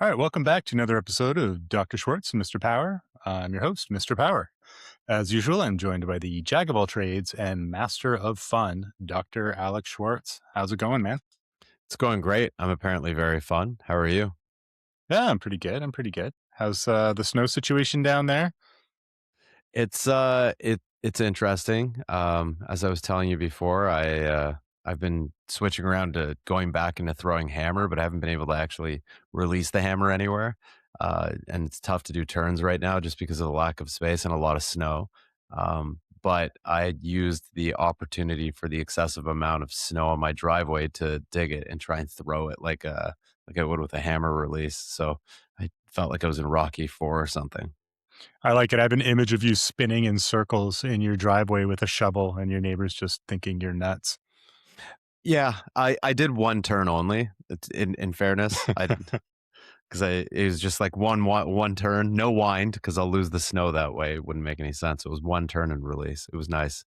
All right, welcome back to another episode of Dr. Schwartz and Mr. Power. I'm your host, Mr. Power. As usual, I'm joined by the jack of all trades and master of fun, Dr. Alex Schwartz. How's it going, man? It's going great. I'm apparently very fun. How are you? Yeah, I'm pretty good. How's the snow situation down there? It's interesting. As I was telling you before, I've been switching around to going back into throwing hammer, but I haven't been able to actually release the hammer anywhere. And it's tough to do turns right now just because of the lack of space and a lot of snow. But I used the opportunity for the excessive amount of snow on my driveway to dig it and try and throw it like I would with a hammer release. So I felt like I was in Rocky 4 or something. I like it. I have an image of you spinning in circles in your driveway with a shovel and your neighbors just thinking you're nuts. Yeah, I did one turn only. In fairness, I because I it was just like one turn, no wind because I'll lose the snow that way. It wouldn't make any sense. It was one turn and release. It was nice.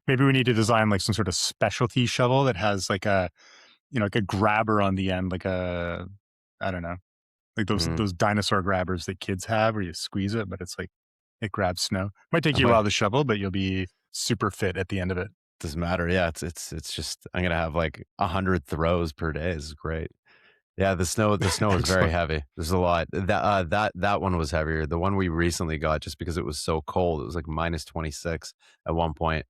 Maybe we need to design like some sort of specialty shovel that has like like a grabber on the end, I don't know, like Mhm. those dinosaur grabbers that kids have where you squeeze it, but it's like it grabs snow. Might take I you a might while to shovel, but you'll be super fit at the end of it. doesn't matter. Yeah, it's just I'm gonna have like 100 throws per day. This is great. Yeah, the snow is very Excellent. heavy. There's a lot. That one was heavier. The one we recently got, just because it was so cold, it was like -26 at one point,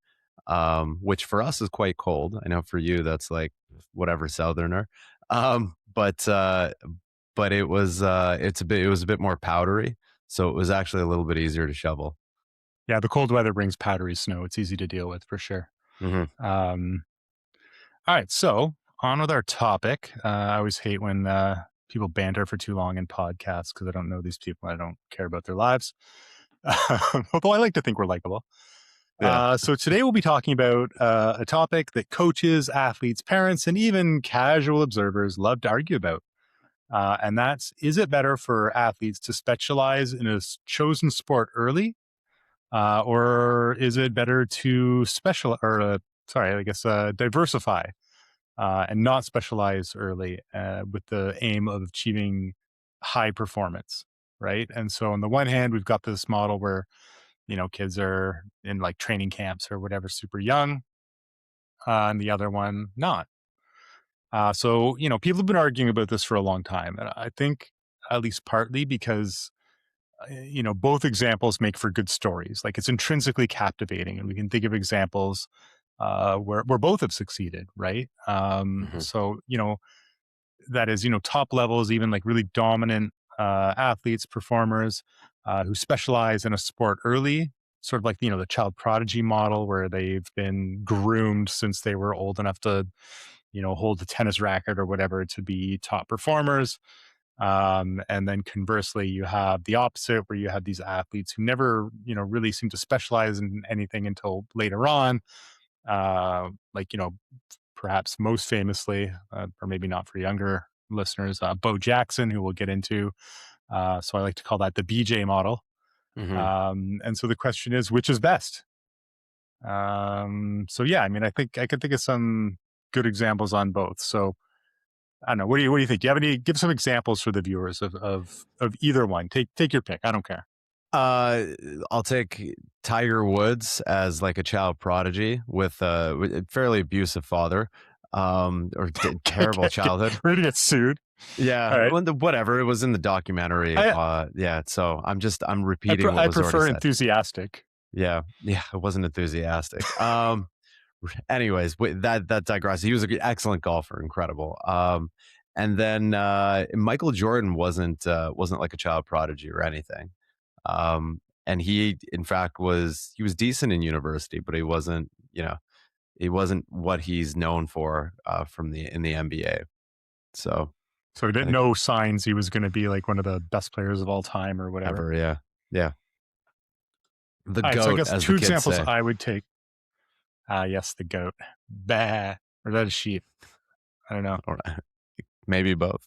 which for us is quite cold. I know for you that's like whatever southerner, um, but uh, but it was a bit more powdery, so it was actually a little bit easier to shovel. Yeah, the cold weather brings powdery snow. It's easy to deal with for sure. Hmm. Um, all right, so on with our topic. I always hate when people banter for too long in podcasts because I don't know these people. I don't care about their lives. Although I like to think we're likable. Yeah. So today we'll be talking about a topic that coaches, athletes, parents, and even casual observers love to argue about. And that's, is it better for athletes to specialize in a chosen sport early, or is it better to diversify and not specialize early with the aim of achieving high performance, right? And so on the one hand, we've got this model where kids are in like training camps or whatever, super young, and the other one not. So people have been arguing about this for a long time, and I think at least partly because both examples make for good stories. Like it's intrinsically captivating, and we can think of examples where both have succeeded, right? Hmm. So that is top levels, even like really dominant athletes, performers who specialize in a sport early, sort of like the child prodigy model, where they've been groomed since they were old enough to hold a tennis racket or whatever to be top performers. And then conversely, you have the opposite, where you have these athletes who never really seem to specialize in anything until later on. Like perhaps most famously, or maybe not for younger listeners, Bo Jackson, who we'll get into. So I like to call that the BJ model. Hmm. And so the question is, which is best? So yeah, I mean, I think I could think of some good examples on both. So I don't know. What do you think? Do you have any? Give some examples for the viewers of either one. Take your pick. I don't care. Uh, I'll take Tiger Woods as like a child prodigy with a fairly abusive father, terrible childhood. We're gonna get sued. Yeah, All right. well, whatever. It was in the documentary. I Yeah. So I'm repeating what I was already prefer said. enthusiastic. Yeah, yeah. I wasn't enthusiastic. Anyways, that digress. He was an excellent golfer, incredible. And then Michael Jordan wasn't like a child prodigy or anything. And he, in fact, he was decent in university, but he wasn't what he's known for from the in the NBA. So So he I didn't think know signs he was going to be like one of the best players of all time or whatever. ever, yeah, yeah, the All right. So I goat, guess as the two kids examples say. I would take. Yes, the goat. Bah. Or that a sheep. I don't know. Or maybe both.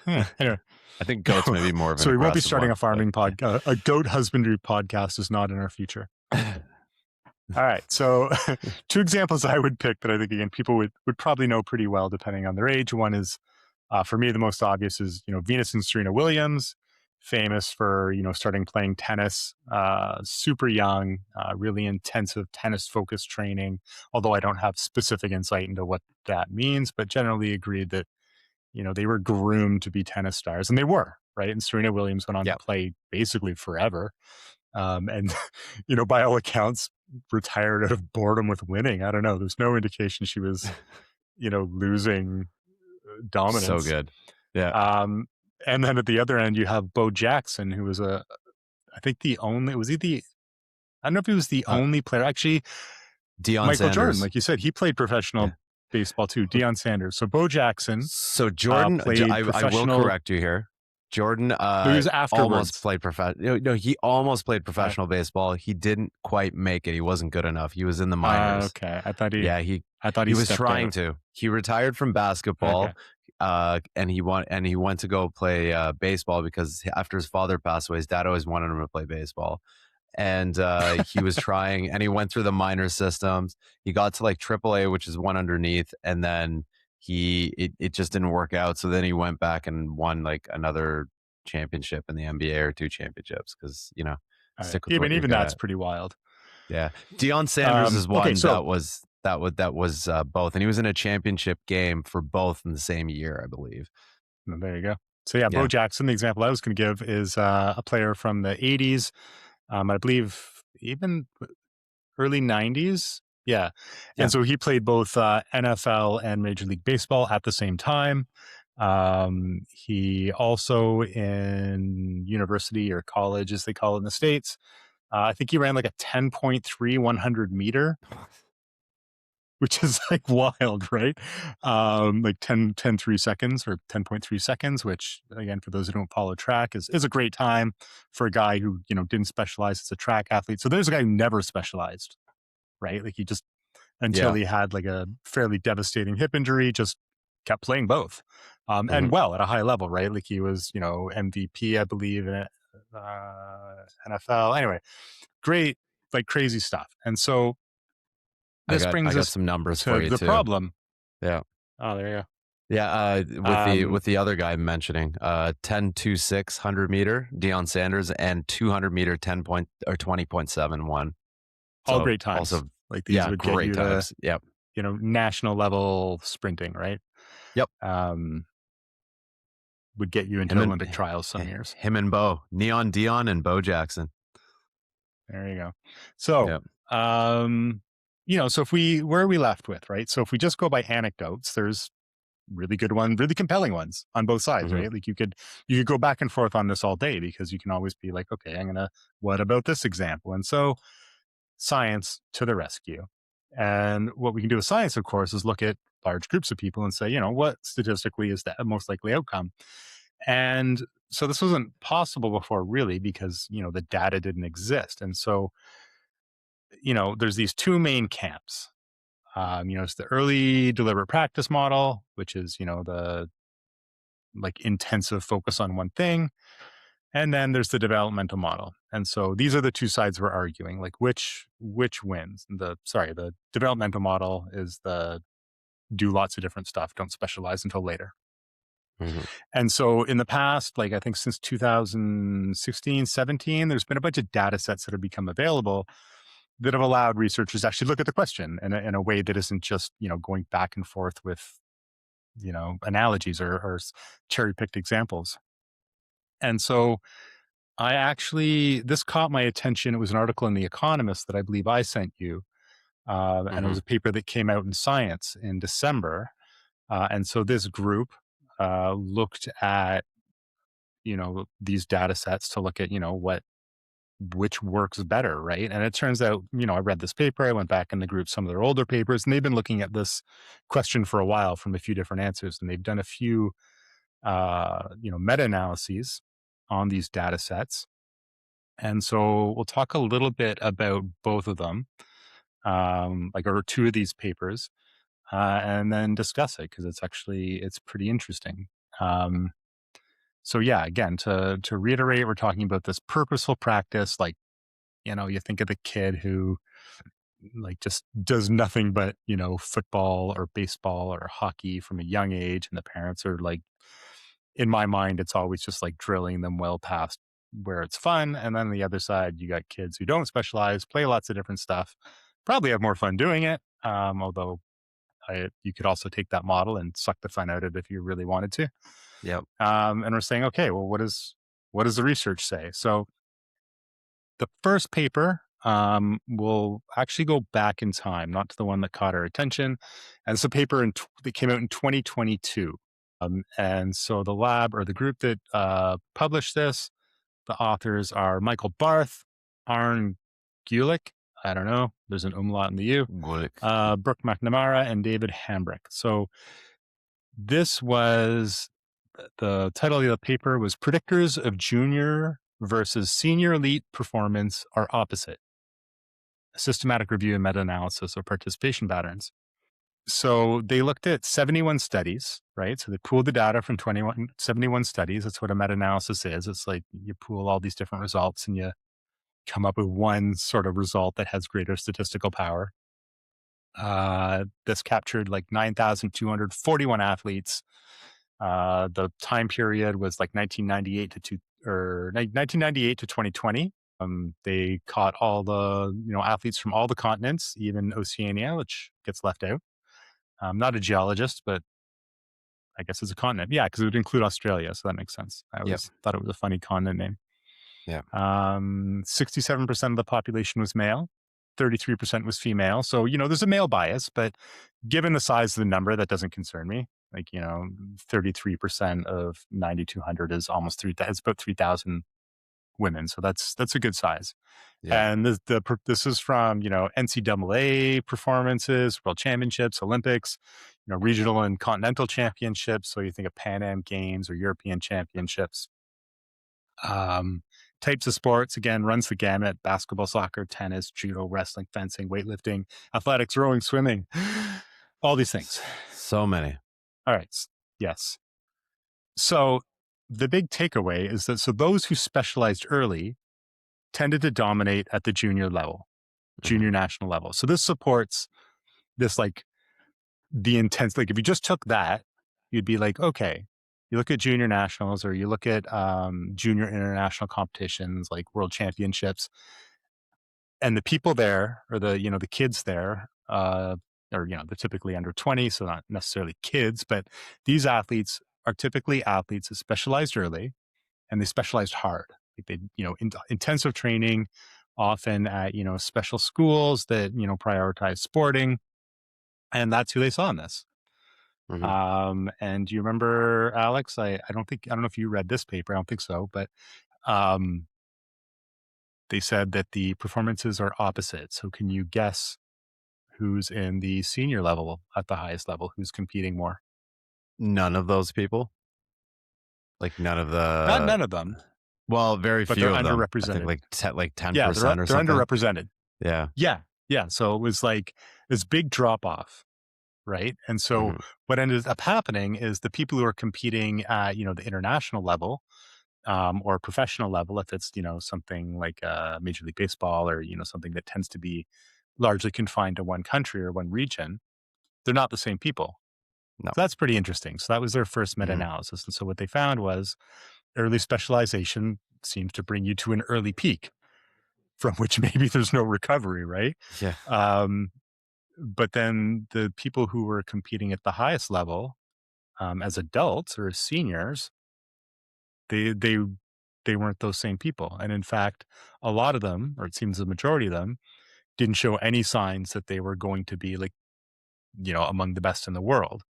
Anyway. I think goats may be more of an So we won't be aggressive starting one, a but farming a goat husbandry podcast is not in our future. All right. So two examples I would pick that I think, again, people would probably know pretty well depending on their age. One is For me, the most obvious is, Venus and Serena Williams, famous for, starting playing tennis super young, really intensive tennis focused training. Although I don't have specific insight into what that means, but generally agreed that, they were groomed to be tennis stars, and they were, right? And Serena Williams went on to Yeah. play basically forever. And, by all accounts, retired out of boredom with winning. I don't know. There's no indication she was, losing So dominance. good. Yeah. Um, and then at the other end, you have Bo Jackson, who was I think the only, was he the, I don't know if he was the Uh, only player. Actually, Deion Michael Jordan, Sanders. like you said, he played Yeah. professional baseball too. Deion Sanders. So Bo Jackson So Jordan, played I will professional. correct you here. Jordan It was almost afterwards. played no, he almost played Uh, professional baseball. He didn't quite make it. He wasn't good enough. He was in the minors. okay. Yeah, I thought he he was stepped trying out. to. He retired from Okay. basketball, and he went to go play baseball because after his father passed away, his dad always wanted him to play baseball, and he was trying, and he went through the minor systems. He got to like AAA, which is one underneath, and then it just didn't work out. So then he went back and won like another championship in the NBA or two championships because All right. stick with what Even you're even good that's at. pretty wild. Yeah, Deion Sanders is Okay. one So that was both, and he was in a championship game for both in the same year, I believe. well, there you go. So yeah, Bo Yeah, Jackson. The example I was going to give is a player from the '80s. I believe even early '90s. Yeah, and yeah. so he played both NFL and Major League Baseball at the same time. He also in university or college, as they call it in the States. I think he ran like a 10.3 100 meter, which is like wild, right? Like 3 seconds or 10.3 seconds, which again, for those who don't follow track is a great time for a guy who, didn't specialize as a track athlete. So there's a guy who never specialized, right? Like he just, until Yeah. he had like a fairly devastating hip injury, just kept playing both. And Hmm. well, at a high level, right? Like he was, MVP, I believe, in NFL. Anyway, great, like crazy stuff. And so this I brings got us some numbers to for you the too. problem. Yeah. Oh, there you Yeah, go. with the other guy mentioning 10.26 100 meter Deion Sanders and 200 meter 20.71. All So great times. also, Like these yeah, would get great you to, times. Yep. national level sprinting, right? Yep. Um, would get you into Him and Olympic trials some years. him and Bo, Neon Dion and Bo Jackson. There you go. So, Yep. so where are we left with, right? So if we just go by anecdotes, there's really good ones, really compelling ones on both sides, Hmm. right? Like you could go back and forth on this all day because you can always be like, okay, what about this example? And so science to the rescue. And what we can do with science, of course, is look at large groups of people and say, what statistically is the most likely outcome? And so this wasn't possible before, really, because, the data didn't exist. And so, there's these two main camps. It's the early deliberate practice model, which is, the like intensive focus on one thing. And then there's the developmental model. And so these are the two sides we're arguing, like which wins. The developmental model is the do lots of different stuff, don't specialize until later. Hmm. And so in the past, like I think since 2016, 17, there's been a bunch of data sets that have become available that have allowed researchers to actually look at the question in a way that isn't just, going back and forth with, analogies or cherry picked examples. And so this caught my attention. It was an article in The Economist that I believe I sent you. And it Hmm. was a paper that came out in Science in December. And so this group looked at, these data sets to look at, which works better, right? And it turns out, I read this paper, I went back in the group, some of their older papers, and they've been looking at this question for a while from a few different answers. And they've done a few, meta-analyses on these data sets. And so we'll talk a little bit about both of them, or two of these papers, and then discuss it because it's pretty interesting. Um, so yeah, again, to reiterate, we're talking about this purposeful practice. Like, you think of the kid who like just does nothing but, football or baseball or hockey from a young age. And the parents are like, in my mind, it's always just like drilling them well past where it's fun. And then the other side, you got kids who don't specialize, play lots of different stuff, probably have more fun doing it. Although you could also take that model and suck the fun out of it if you really wanted to. Yep. And we're saying, okay, well, what does the research say? So the first paper will actually go back in time, not to the one that caught our attention. And it's a paper that came out in 2022. And so the lab or the group that published this, the authors are Michael Barth, Arne Gulick. I don't know. There's an umlaut in the U. Gulick. Brooke McNamara and David Hambrick. So this was the title of the paper was Predictors of Junior versus Senior Elite Performance Are Opposite. A systematic review and meta-analysis of participation patterns. So they looked at 71 studies, right? So they pooled the data from 71 studies. That's what a meta-analysis is. It's like you pool all these different results and you come up with one sort of result that has greater statistical power. This captured like 9,241 athletes. The time period was like 1998 to 1998 to 2020. They caught all the athletes from all the continents, even Oceania, which gets left out. I'm not a geologist, but I guess it's a continent. Yeah, because it would include Australia, so that makes sense. I Yep. always thought it was a funny continent name. Yep. 67% of the population was male, 33% was female. So, there's a male bias, but given the size of the number, that doesn't concern me. Like, 33% of 9,200 is almost 3,000. It's about 3,000 women. So that's a good size. Yep. And this is from, NCAA performances, world championships, Olympics, regional and continental championships. So you think of Pan Am Games or European championships. Types of sports, again, runs the gamut: basketball, soccer, tennis, judo, wrestling, fencing, weightlifting, athletics, rowing, swimming, all these things. So many. All right. Yes. So the big takeaway is that those who specialized early tended to dominate at the junior level, Mhm. junior national level. So this supports this, like, the intense, like if you just took that, you'd be like, okay, you look at junior nationals or you look at junior international competitions like world championships, and the people there or the kids there, or they're typically under 20, so not necessarily kids, but these athletes are typically athletes that specialized early and they specialized hard. Like they, intensive training, often at special schools that prioritize sporting, and that's who they saw in this. Mhm. And do you remember, Alex? I don't know if you read this paper. I don't think so, but um, they said that the performances are opposite. So can you guess who's in the senior level at the highest level? Who's competing more? None of those people? Like, none of Not the none of them, well, very but few they're of them. I think underrepresented. like Yeah, 10% or they're something? underrepresented. Yeah. Yeah, yeah. So it was like this big drop off, right? And so Mhm. what ended up happening is the people who are competing at the international level, or professional level, if it's something like Major League Baseball or something that tends to be largely confined to one country or one region, they're not the same people. No. So that's pretty interesting. So that was their first Mhm. meta-analysis, and so what they found was early specialization seems to bring you to an early peak from which maybe there's no recovery, right? Yeah. Um, but then the people who were competing at the highest level, as adults or as seniors, they they they weren't those same people. And in fact, a lot of them, or it seems the majority of them, didn't show any signs that they were going to be like, among the best in the world.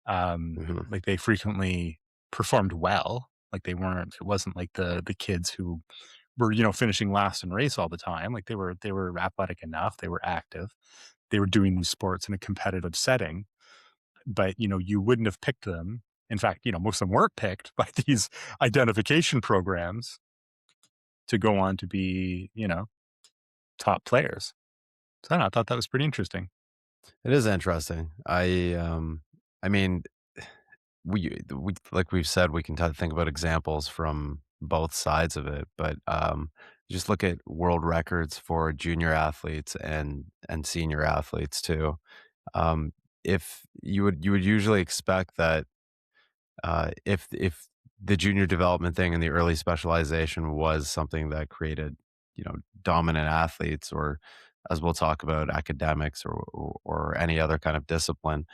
Mhm. Like they frequently performed well. Like it wasn't like the kids who were, finishing last in race all the time. Like they were athletic enough, they were active, they were doing these sports in a competitive setting, but you wouldn't have picked them. In fact, most of them weren't picked by these identification programs to go on to be, top players. So I don't know, I thought that was pretty interesting. It is interesting. I mean, like we've said, we can think about examples from both sides of it, but Just look at world records for junior athletes and senior athletes too. Um, if you would usually expect that if the junior development thing and the early specialization was something that created, dominant athletes, or as we'll talk about, academics, or any other kind of discipline,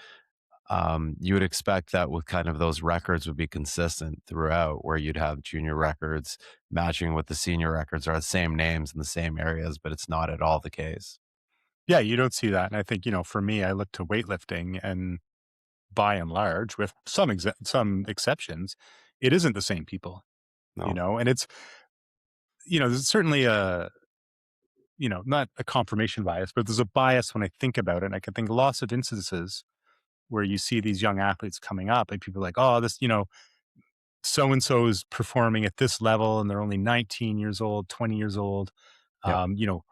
you would expect that with kind of those records would be consistent throughout, where you'd have junior records matching with the senior records are the same names in the same areas, but it's not at all the case. Yeah, you don't see that. And I think, for me, I look to weightlifting and by and large, with some exceptions, it isn't the same people, No. and it's, there's certainly not a confirmation bias, but there's a bias when I think about it. And I can think lots of instances where you see these young athletes coming up and people are like, oh, this, so and so is performing at this level and they're only 19 years old, 20 years old. Yep. Um, you know,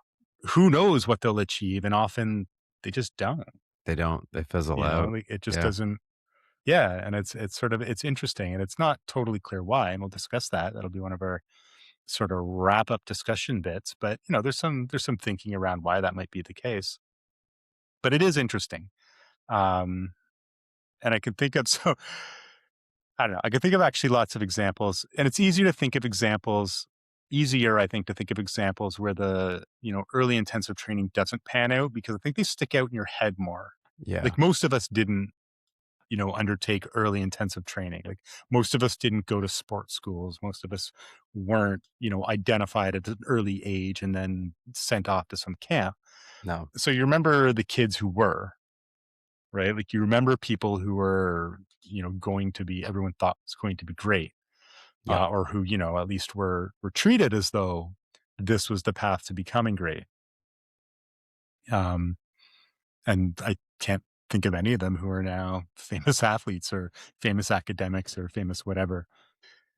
who knows what they'll achieve? And often they just don't, They don't. They fizzle out. like it just Yeah. doesn't. Yeah. And it's sort of, it's interesting and it's not totally clear why. And we'll discuss that. That'll be one of our sort of wrap up discussion bits. But, there's some thinking around why that might be the case. But it is interesting. Um, and I can think of so I don't know. I can think of actually lots of examples, and it's easier to think of examples easier, I think, to think of examples where the, early intensive training doesn't pan out because I think they stick out in your head more. Yeah. Like most of us didn't, undertake early intensive training. Like most of us didn't go to sports schools. Most of us weren't, identified at an early age and then sent off to some camp. No. So you remember the kids who were, right? Like you remember people who were, going to be everyone thought was going to be great, Yep. or who at least were treated as though this was the path to becoming great. Um, and I can't think of any of them who are now famous athletes or famous academics or famous whatever.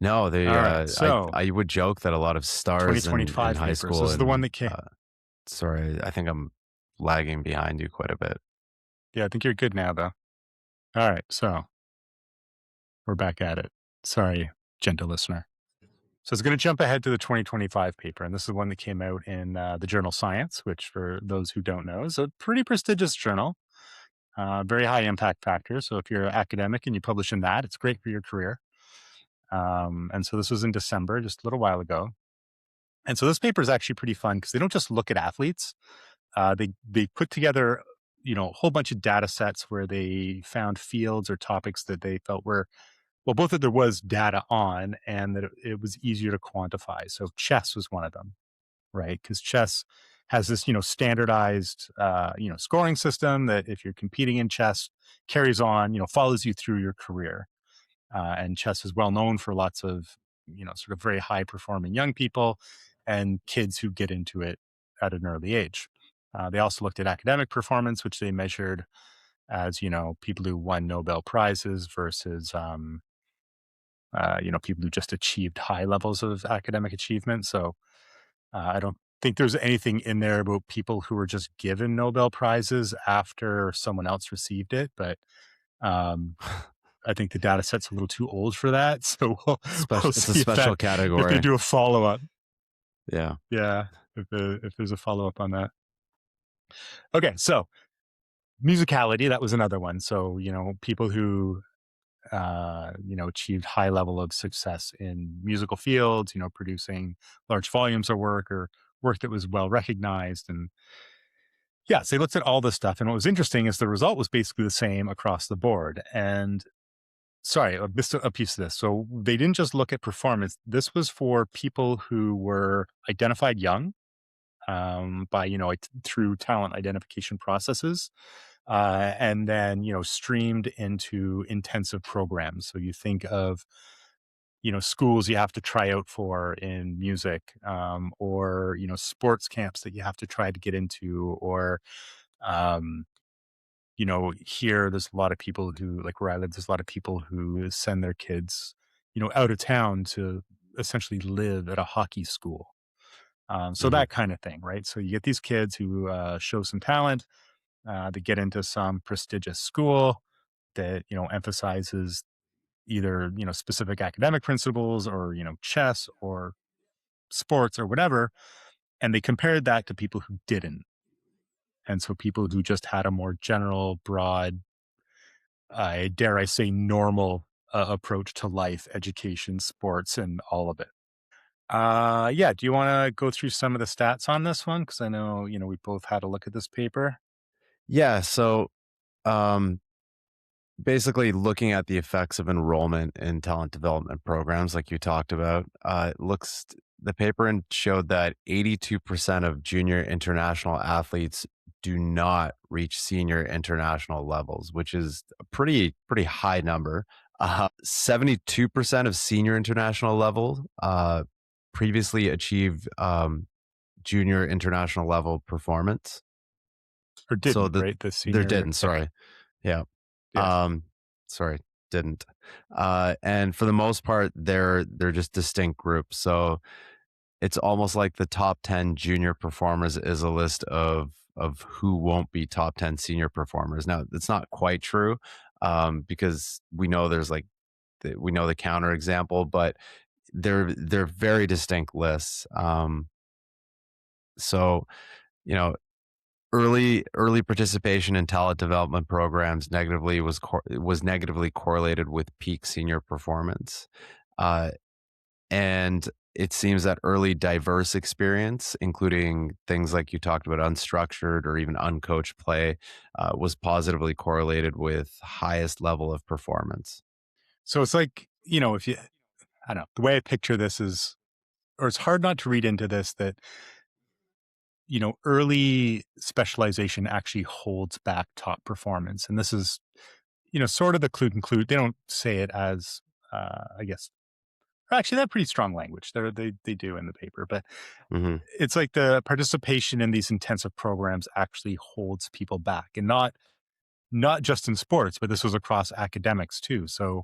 No, they, All right, so I would joke that a lot of stars in 2025 high papers. This school is the one and, that came. sorry, I think I'm lagging behind you quite a bit. Yeah, I think you're good now, though. All right, so we're back at it. Sorry, gentle listener. So it's going to jump ahead to the 2025 paper, and this is the one that came out in the journal Science, which, for those who don't know, is a pretty prestigious journal, very high impact factor. So if you're an academic and you publish in that, it's great for your career. And so this was in December, just a little while ago. And so this paper is actually pretty fun because they don't just look at athletes. They put together, a whole bunch of data sets where they found fields or topics that they felt were well, both that there was data on and that it was easier to quantify. So chess was one of them, right? Because chess has this, standardized, scoring system that if you're competing in chess carries on, follows you through your career. And chess is well known for lots of, sort of very high performing young people and kids who get into it at an early age. They also looked at academic performance, which they measured as, people who won Nobel Prizes versus, people who just achieved high levels of academic achievement. So I don't think there's anything in there about people who were just given Nobel Prizes after someone else received it. But um, I think the data set's a little too old for that. So we'll It's a see special if they category. do a follow up. Yeah. Yeah, if there's a follow up on that. Okay, so musicality, that was another one. So people who achieved high level of success in musical fields, producing large volumes of work or work that was well recognized. And yeah, so they looked at all this stuff. And what was interesting is the result was basically the same across the board. And sorry, I missed a piece of this. So they didn't just look at performance. This was for people who were identified young by, through talent identification processes and then streamed into intensive programs. So you think of schools you have to try out for in music, or sports camps that you have to try to get into, or um, here there's a lot of people who, like where I live, there's a lot of people who send their kids out of town to essentially live at a hockey school. So Hmm. that kind of thing, right? So you get these kids who show some talent, they get into some prestigious school that emphasizes either specific academic principles or chess or sports or whatever, and they compared that to people who didn't. And so people who just had a more general, broad, dare I say, normal approach to life, education, sports, and all of it. Yeah. Do you want to go through some of the stats on this one? Because I know, we both had a look at this paper. Yeah. So, um, basically, looking at the effects of enrollment in talent development programs, like you talked about, the paper showed that 82% of junior international athletes do not reach senior international levels, which is a pretty high number. 72% of senior international level previously achieved junior international level performance. Or So didn't, right? The there senior. didn't, Okay. sorry. Yeah. Yeah. Sorry, didn't. And for the most part, they're just distinct groups. So it's almost like the top 10 junior performers is a list of who won't be top 10 senior performers. Now, it's not quite true, because we know we know the counter example, but they're very distinct lists. So you know, early participation in talent development programs was negatively correlated with peak senior performance, uh, and it seems that early diverse experience, including things like you talked about, unstructured or even uncoached play, was positively correlated with highest level of performance. So it's like, if you, I don't know, the way I picture this is, or it's hard not to read into this that, early specialization actually holds back top performance. And this is, sort of the conclude. They don't say it as, I guess, actually, that's pretty strong language. They do in the paper, but Hmm. it's like the participation in these intensive programs actually holds people back, and not just in sports, but this was across academics too. So,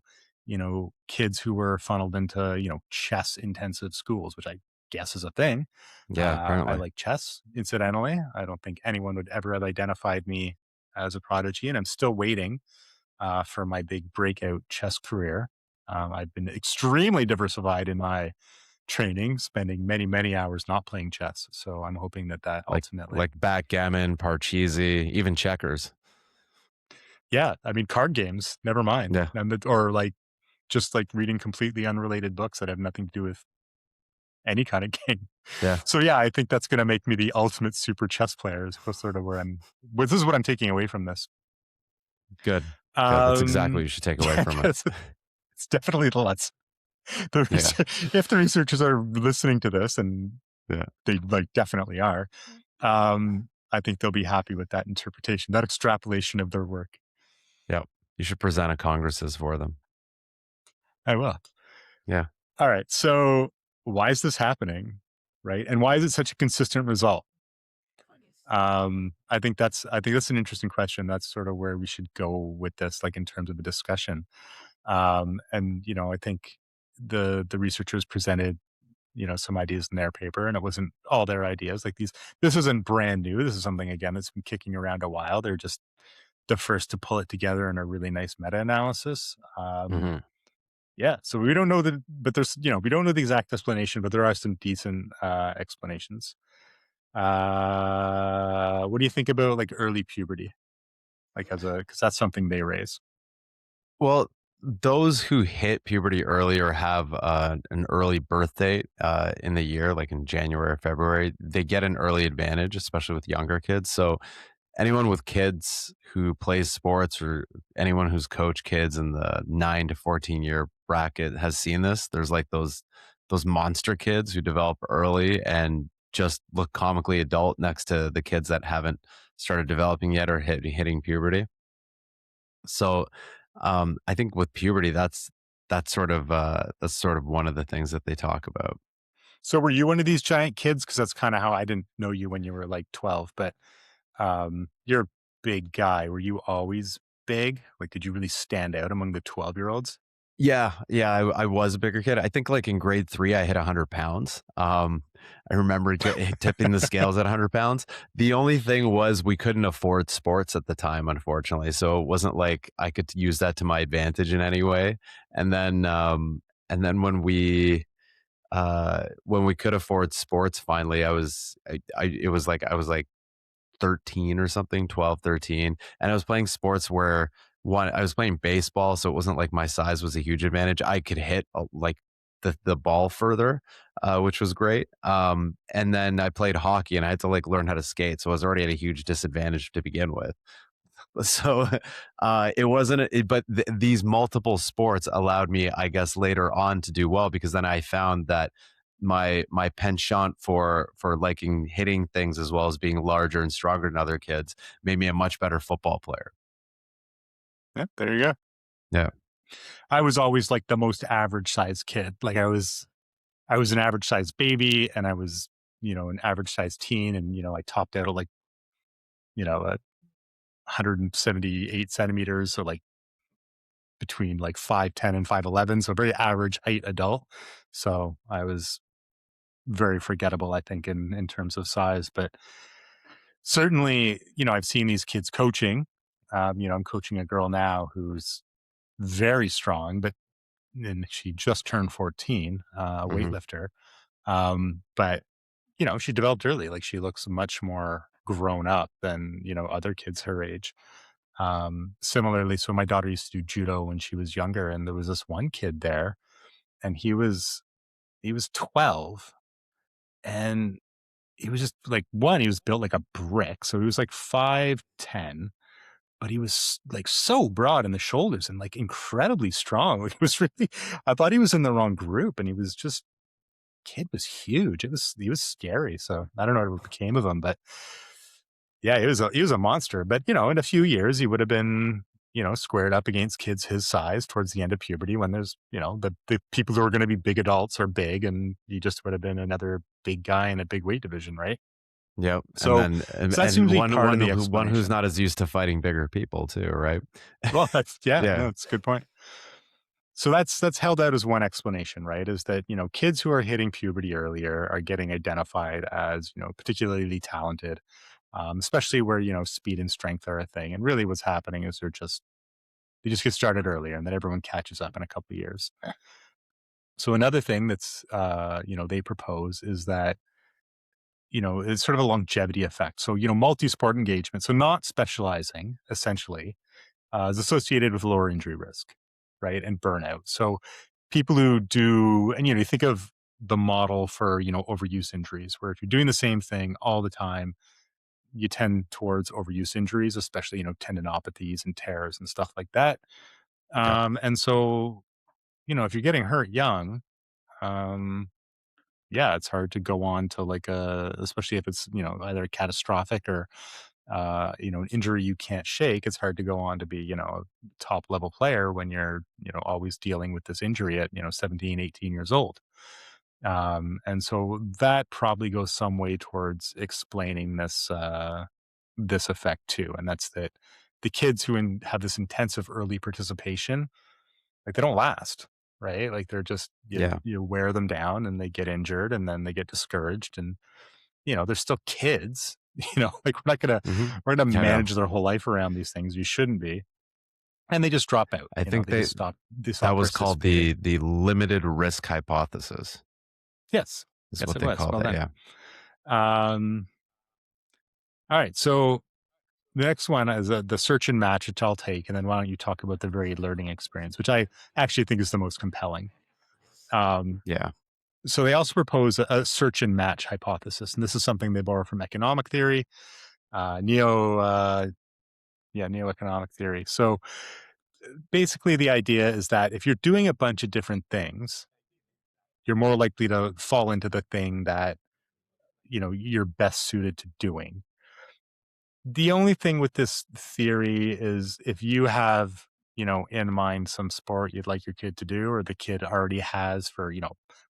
kids who were funneled into, chess intensive schools, which I guess is a thing. Yeah, I apparently. like chess, incidentally. I don't think anyone would ever have identified me as a prodigy, and I'm still waiting for my big breakout chess career. I've been extremely diversified in my training, spending many, many hours not playing chess. So I'm hoping that like ultimately, like backgammon, parcheesi, even checkers. yeah, I mean, card games, never mind. Yeah, Or like just like reading completely unrelated books that have nothing to do with any kind of game. yeah, So yeah, I think that's going to make me the ultimate super chess player. Is sort of this is what I'm taking away from this. good, good. That's exactly what Um, you should take away yeah, from it. it's definitely the lesson. Yeah, If the researchers are listening to this, and yeah, they like definitely are, I think they'll be happy with that interpretation, that extrapolation of their work. yeah. You should present at congresses for them. I will. Yeah. All right. So why is this happening? Right. And why is it such a consistent result? I think that's an interesting question. That's sort of where we should go with this, like in terms of a discussion. And I think the researchers presented some ideas in their paper, and it wasn't all their ideas. Like this isn't brand new. This is something again that's been kicking around a while. They're just the first to pull it together in a really nice meta analysis. Hmm. Yeah, so we don't know that, but we don't know the exact explanation, but there are some decent explanations. What do you think about like early puberty? Like because that's something they raise. Well, those who hit puberty early or have an early birth date in the year, like in January or February, they get an early advantage, especially with younger kids. So anyone with kids who plays sports or anyone who's coached kids in the 9 to 14 year bracket has seen this. There's like those monster kids who develop early and just look comically adult next to the kids that haven't started developing yet or hitting puberty. So I think with puberty, that's sort of one of the things that they talk about. So were you one of these giant kids? Because that's kind of how I didn't know you when you were like 12, but you're a big guy. Were you always big? Like, did you really stand out among the 12-year-olds? Yeah, yeah, I was a bigger kid. I think like in grade 3, I hit 100 pounds. I remember tipping the scales at 100 pounds. The only thing was we couldn't afford sports at the time, unfortunately. So it wasn't like I could use that to my advantage in any way. And then when we when we could afford sports, finally, it was like I was like 13 or something, 12, 13, and I was playing sports where one I was playing baseball, so it wasn't like my size was a huge advantage. I could hit like the ball further, which was great. And then I played hockey, and I had to like learn how to skate, so I was already at a huge disadvantage to begin with. So it wasn't, but these multiple sports allowed me, I guess, later on to do well because then I found that my penchant for liking hitting things as well as being larger and stronger than other kids made me a much better football player. Yeah, there you go. Yeah. I was always like the most average sized kid. Like I was an average sized baby and I was, an average sized teen and, I topped out at like, 178 centimeters. So like between like 5'10" and 5'11. So very average height adult. So I was very forgettable, I think, in terms of size. But certainly, I've seen these kids coaching. I'm coaching a girl now who's very strong, but and she just turned 14, Hmm. weightlifter. But she developed early. Like she looks much more grown up than other kids her age. Similarly, so my daughter used to do judo when she was younger, and there was this one kid there, and he was 12, and he was just like one. He was built like a brick, so he was like 5'10", but he was like so broad in the shoulders and like incredibly strong. Like it was really, I thought he was in the wrong group, and he was just kid was huge. He was scary. So I don't know what became of him, but yeah, he was a monster. But in a few years he would have been, squared up against kids his size towards the end of puberty when there's, the people who are going to be big adults are big and he just would have been another big guy in a big weight division, right? Yep. And So then so that seems and to be one part of one the one who's explanation. not as used to fighting bigger people too, right? Well, that's yeah, Yeah. no, it's a good point. So that's held out as one explanation, right? Is that, kids who are hitting puberty earlier are getting identified as, particularly talented, especially where, speed and strength are a thing. And really what's happening is they just get started earlier and then everyone catches up in a couple of years. So another thing that's, they propose is that, it's sort of a longevity effect. So, multi-sport engagement. So not specializing essentially is associated with lower injury risk, right? And burnout. So people who do, and you think of the model for overuse injuries, where if you're doing the same thing all the time, you tend towards overuse injuries, especially tendinopathies and tears and stuff like that. Yep. And so if you're getting hurt young, um, yeah, it's hard to go on to like especially if it's either catastrophic or an injury you can't shake. It's hard to go on to be a top level player when you're always dealing with this injury at 17, 18 years old. And so that probably goes some way towards explaining this effect too. And that's that the kids who have this intensive early participation, like they don't last, right? Like they're just Yeah. you wear them down and they get injured and then they get discouraged and they're still kids. Like Hmm. we're gonna I know. manage their whole life around these things. You shouldn't be. And they just drop out. I think They that stop was called participating. the limited risk hypothesis. Yes. Is Yes, what it they was. called Well it. done. Yeah. Um, all right. So the next one is the search and match, which I'll take. And then why don't you talk about the varied learning experience, which I actually think is the most compelling. Um, Yeah. so they also propose a search and match hypothesis. And this is something they borrow from economic theory, neo-economic theory. So basically the idea is that if you're doing a bunch of different things, you're more likely to fall into the thing that, you're best suited to doing. The only thing with this theory is if you have, in mind some sport you'd like your kid to do, or the kid already has for,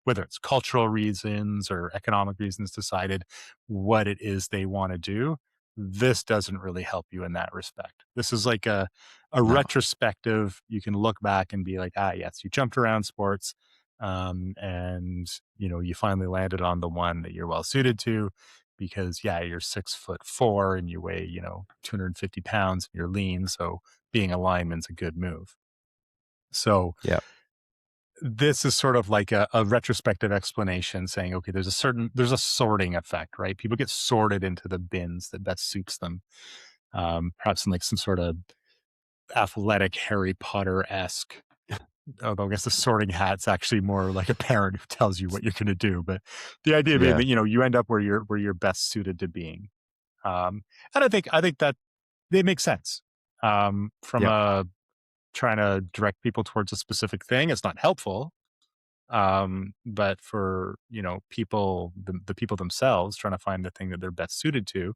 whether it's cultural reasons or economic reasons, decided what it is they want to do, this doesn't really help you in that respect. This is like a No. retrospective. You can look back and be like, ah, yes, you jumped around sports. And you finally landed on the one that you're well suited to because yeah, you're 6'4" and you weigh, 250 pounds and you're lean. So being a lineman's a good move. So Yeah. this is sort of like a retrospective explanation saying, okay, there's a sorting effect, right? People get sorted into the bins that best suits them. Perhaps in like some sort of athletic Harry Potter-esque, although I guess the sorting hat's actually more like a parent who tells you what you're going to do. But the idea being Yeah. that, you end up where you're best suited to being. And I think that they make sense. From Yep. a trying to direct people towards a specific thing, it's not helpful. But for, people, the people themselves trying to find the thing that they're best suited to,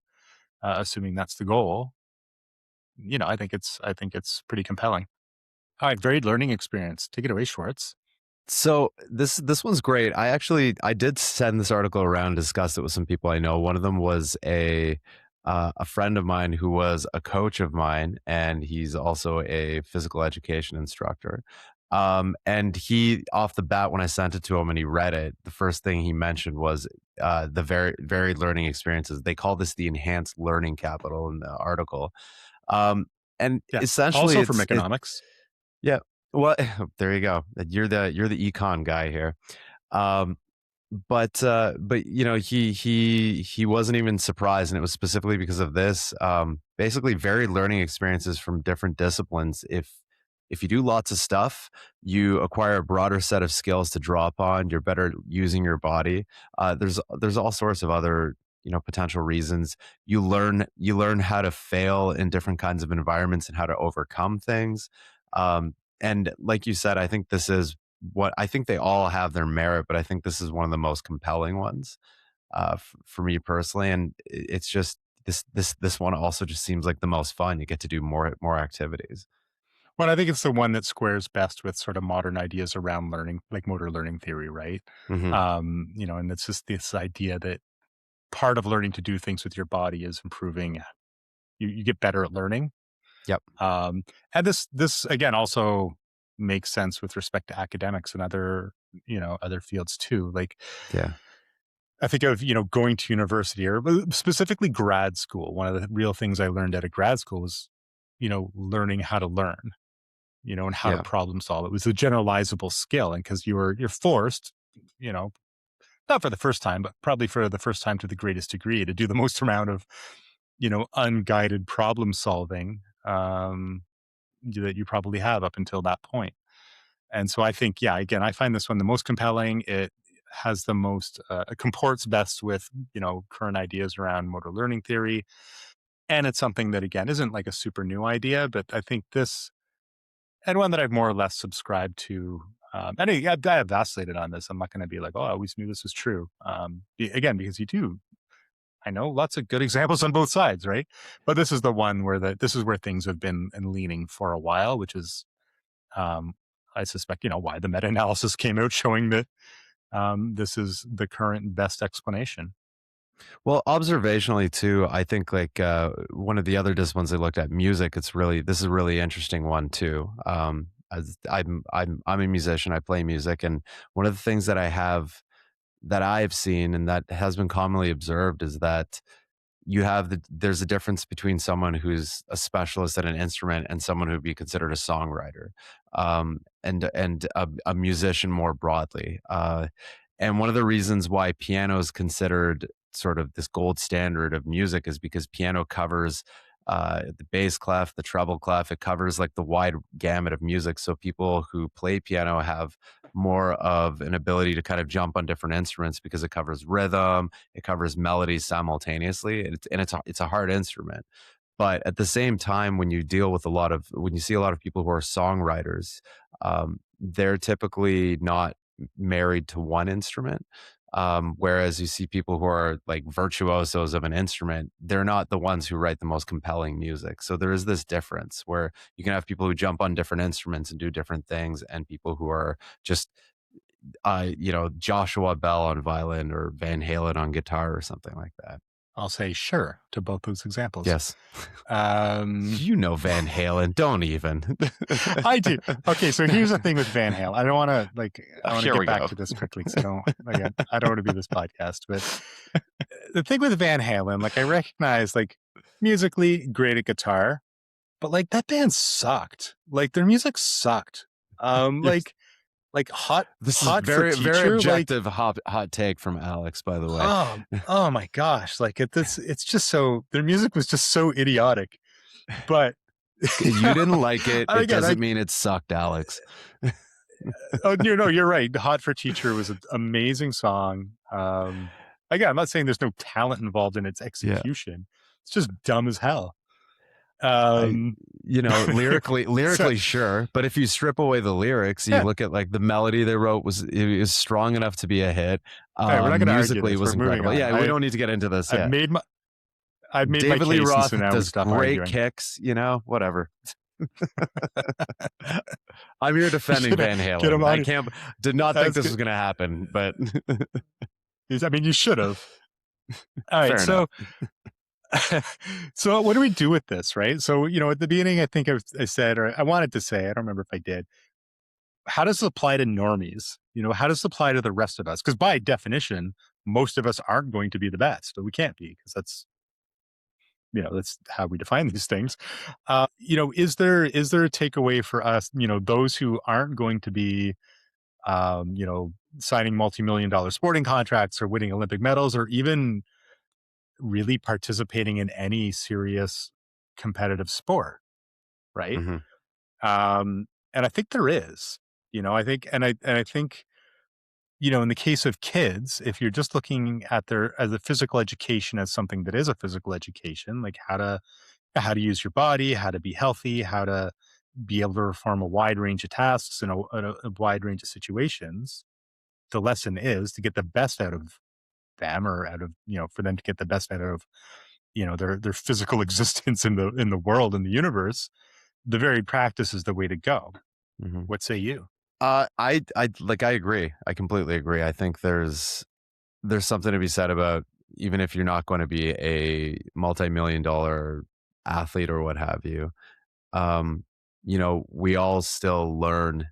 assuming that's the goal, I think it's pretty compelling. All right, varied learning experience. Take it away, Schwartz. So this one's great. I did send this article around, discuss it with some people I know. One of them was a friend of mine who was a coach of mine, and he's also a physical education instructor. And he, off the bat, when I sent it to him and he read it, the first thing he mentioned was the varied learning experiences. They call this the enhanced learning capital in the article. Um, and Yeah. essentially, Also from economics. yeah. Well, there you go. You're the econ guy here. Um, but he wasn't even surprised, and it was specifically because of this. Basically, varied learning experiences from different disciplines. If you do lots of stuff, you acquire a broader set of skills to draw upon. You're better using your body. There's all sorts of other potential reasons. You learn how to fail in different kinds of environments and how to overcome things. And like you said, I think this is what I think they all have their merit, but I think this is one of the most compelling ones for me personally. And it's just this one also just seems like the most fun. You get to do more activities. Well, I think it's the one that squares best with sort of modern ideas around learning, like motor learning theory, right? Hmm. And it's just this idea that part of learning to do things with your body is improving. You get better at learning. Yep. Um, and this again also makes sense with respect to academics and other fields too. Like Yeah. I think of, going to university or specifically grad school. One of the real things I learned out of grad school was, learning how to learn, and how to Yeah. problem solve. It was a generalizable skill. And because you're forced, you know, not for the first time, but probably for the first time to the greatest degree to do the most amount of, unguided problem solving that you probably have up until that point. And so I think, yeah, again, I find this one the most compelling. It has the most, it comports best with, current ideas around motor learning theory. And it's something that, again, isn't like a super new idea, but I think this, and one that I've more or less subscribed to. And I have vacillated on this. I'm not going to be like, oh, I always knew this was true. Again, because you do. I know lots of good examples on both sides, right? But this is the one where this is where things have been and leaning for a while, which is, um, I suspect, why the meta-analysis came out showing that this is the current best explanation. Well, observationally too, I think like one of the other disciplines they looked at, music. This is a really interesting one too. As I'm a musician, I play music, and one of the things that I've seen and that has been commonly observed is that there's a difference between someone who's a specialist at an instrument and someone who'd be considered a songwriter, and a musician more broadly. And one of the reasons why piano is considered sort of this gold standard of music is because piano covers the bass clef, the treble clef. It covers like the wide gamut of music. So people who play piano have more of an ability to kind of jump on different instruments because it covers rhythm, it covers melodies simultaneously, and it's a hard instrument. But at the same time, when you see a lot of people who are songwriters, they're typically not married to one instrument. Whereas you see people who are like virtuosos of an instrument, they're not the ones who write the most compelling music. So there is this difference where you can have people who jump on different instruments and do different things, and people who are just Joshua Bell on violin or Van Halen on guitar or something like that. I'll say sure to both those examples. Yes. Um, Van Halen. Don't even. I do. Okay, so here's the thing with Van Halen. I don't want to I want to Here get we back go. to this quickly because I don't want to be this podcast. But the thing with Van Halen, like I recognize, like musically great at guitar, but like that band sucked. Like their music sucked. Yes. like hot This is hot for very, very teacher, like objective hot take from Alex, by the way. oh my gosh, like it's just so their music was just so idiotic. But You didn't like it. It again, doesn't mean it sucked, Alex. oh no, you're right. Hot for Teacher was an amazing song. Again, I'm not saying there's no talent involved in its Yeah. execution. It's just dumb as hell. I Um, so lyrically sure, but if you strip away the lyrics, you yeah. look at like the melody they wrote was strong enough to be a hit. All right, we're not going to argue Musically this. was We're moving incredible. on. Yeah, we don't need to get into this. I've Yeah. made my I've made my David Lee case, and Roth so now we does stop great arguing. kicks, whatever. I'm here defending Van Get him Halen. on. Did not think That's this good. was going to happen, but I mean, you should have. All right, fair enough. so what do we do with this, right? So, at the beginning, I think I said, or I wanted to say, I don't remember if I did, how does it apply to normies? How does it apply to the rest of us? Because by definition, most of us aren't going to be the best, but we can't be because that's how we define these things. Is there a takeaway for us, those who aren't going to be, signing multi-million-dollar sporting contracts or winning Olympic medals or even really participating in any serious competitive sport, right? Hmm. And I think there is, I think, in the case of kids, if you're just looking at their as a physical education as something that is a physical education, like how to use your body, how to be healthy, how to be able to perform a wide range of tasks in a wide range of situations, the lesson is to get the best out of them or out of for them to get the best out of their physical existence in the world, in the universe. The very practice is the way to go. Hmm. What say you? I agree. I completely agree. I think there's something to be said about even if you're not going to be a multi-million dollar athlete or what have you. Um, we all still learn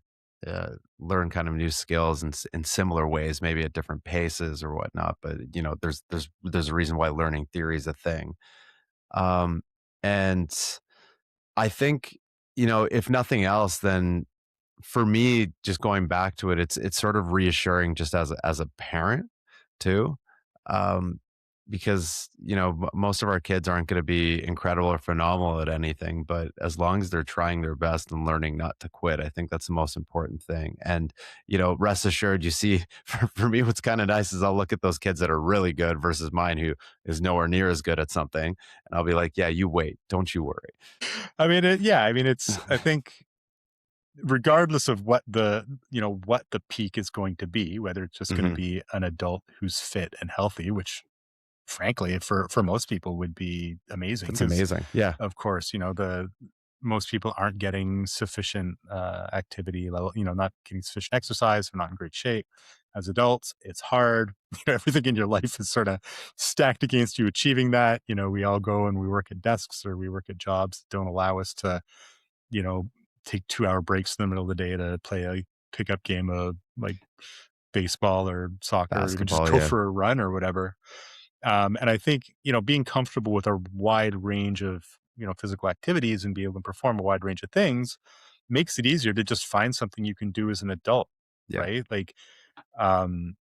kind of new skills in similar ways, maybe at different paces or whatnot. But there's a reason why learning theory is a thing. Um, and I think if nothing else, then for me, just going back to it, it's sort of reassuring just as a parent too, um, because most of our kids aren't going to be incredible or phenomenal at anything, but as long as they're trying their best and learning not to quit, I think that's the most important thing. And rest assured, you see, for me, what's kind of nice is I'll look at those kids that are really good versus mine who is nowhere near as good at something, and I'll be like, yeah, you wait, don't you worry. I mean, I think regardless of what the peak is going to be, whether it's just going to Hmm. be an adult who's fit and healthy, which frankly for most people would be amazing That's because amazing. Yeah. of course the most people aren't getting sufficient activity level, not getting sufficient exercise, they're not in great shape as adults. It's hard. Everything in your life is sort of stacked against you achieving that. We all go and we work at desks or we work at jobs that don't allow us to you know take 2-hour breaks in the middle of the day to play a pickup game of like baseball or soccer or even just Basketball, go yeah. for a run or whatever. And I think, being comfortable with a wide range of, physical activities and be able to perform a wide range of things makes it easier to just find something you can do as an adult, Yeah. right? Like, um,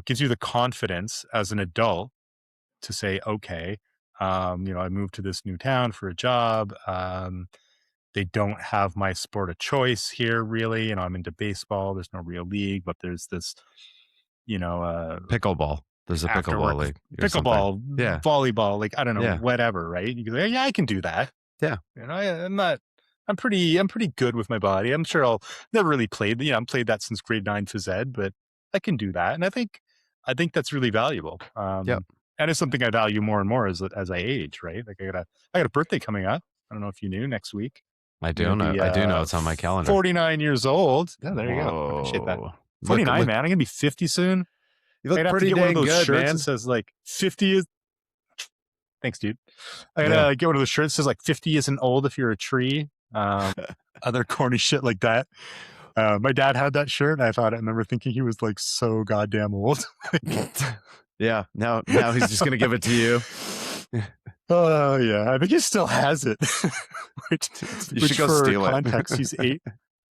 gives you the confidence as an adult to say, okay, I moved to this new town for a job. They don't have my sport of choice here, really. I'm into baseball. There's no real league, but there's this, you know, uh, Pickleball. There's a after pickleball work league or something. pickleball, Yeah. volleyball, like I don't know, Yeah. whatever, right? You go, yeah, I can do that. Yeah. I'm not. I'm pretty good with my body. I'm sure I'll never really played. I've played that since grade 9 phys ed, but I can do that, and I think that's really valuable. Yep. And it's something I value more and more as I age, right? Like I got a birthday coming up. I don't know if you knew, next week. I I'm gonna do know. be I do know it's on my calendar. 49 years old. Yeah, there you go. I appreciate that. Whoa. Look 49, look man. I'm gonna be 50 soon. you I'm look gonna have to pretty get one of dang those good, shirts that man. says like 50 is. Thanks, dude. I'm Yeah. gonna get one of those shirts that says like 50 isn't old if you're a tree. Other corny shit like that. My dad had that shirt, and I remember thinking he was like so goddamn old. Yeah. Now he's just gonna give it to you. Oh yeah, I think he still has it. which, You which should go for steal it. context,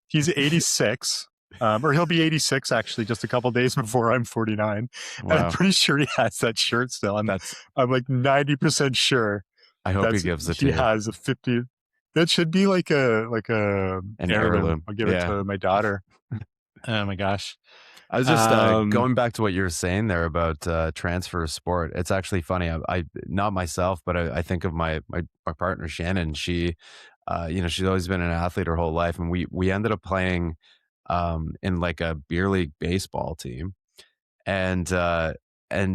he's 86. Or he'll be 86 actually, just a couple days before I'm 49, and I'm Wow. pretty sure he has that shirt still. That's I'm like 90% sure I hope he that's gives it to he you. has a 50. That should be like a An heirloom. heirloom. I'll give it Yeah. to my daughter. Oh my gosh. I was just Um, going back to what you were saying there about transfer of sport. It's actually funny. I not myself, but I think of my partner Shannon. She, she's always been an athlete her whole life, and we ended up playing in like a beer league baseball team, and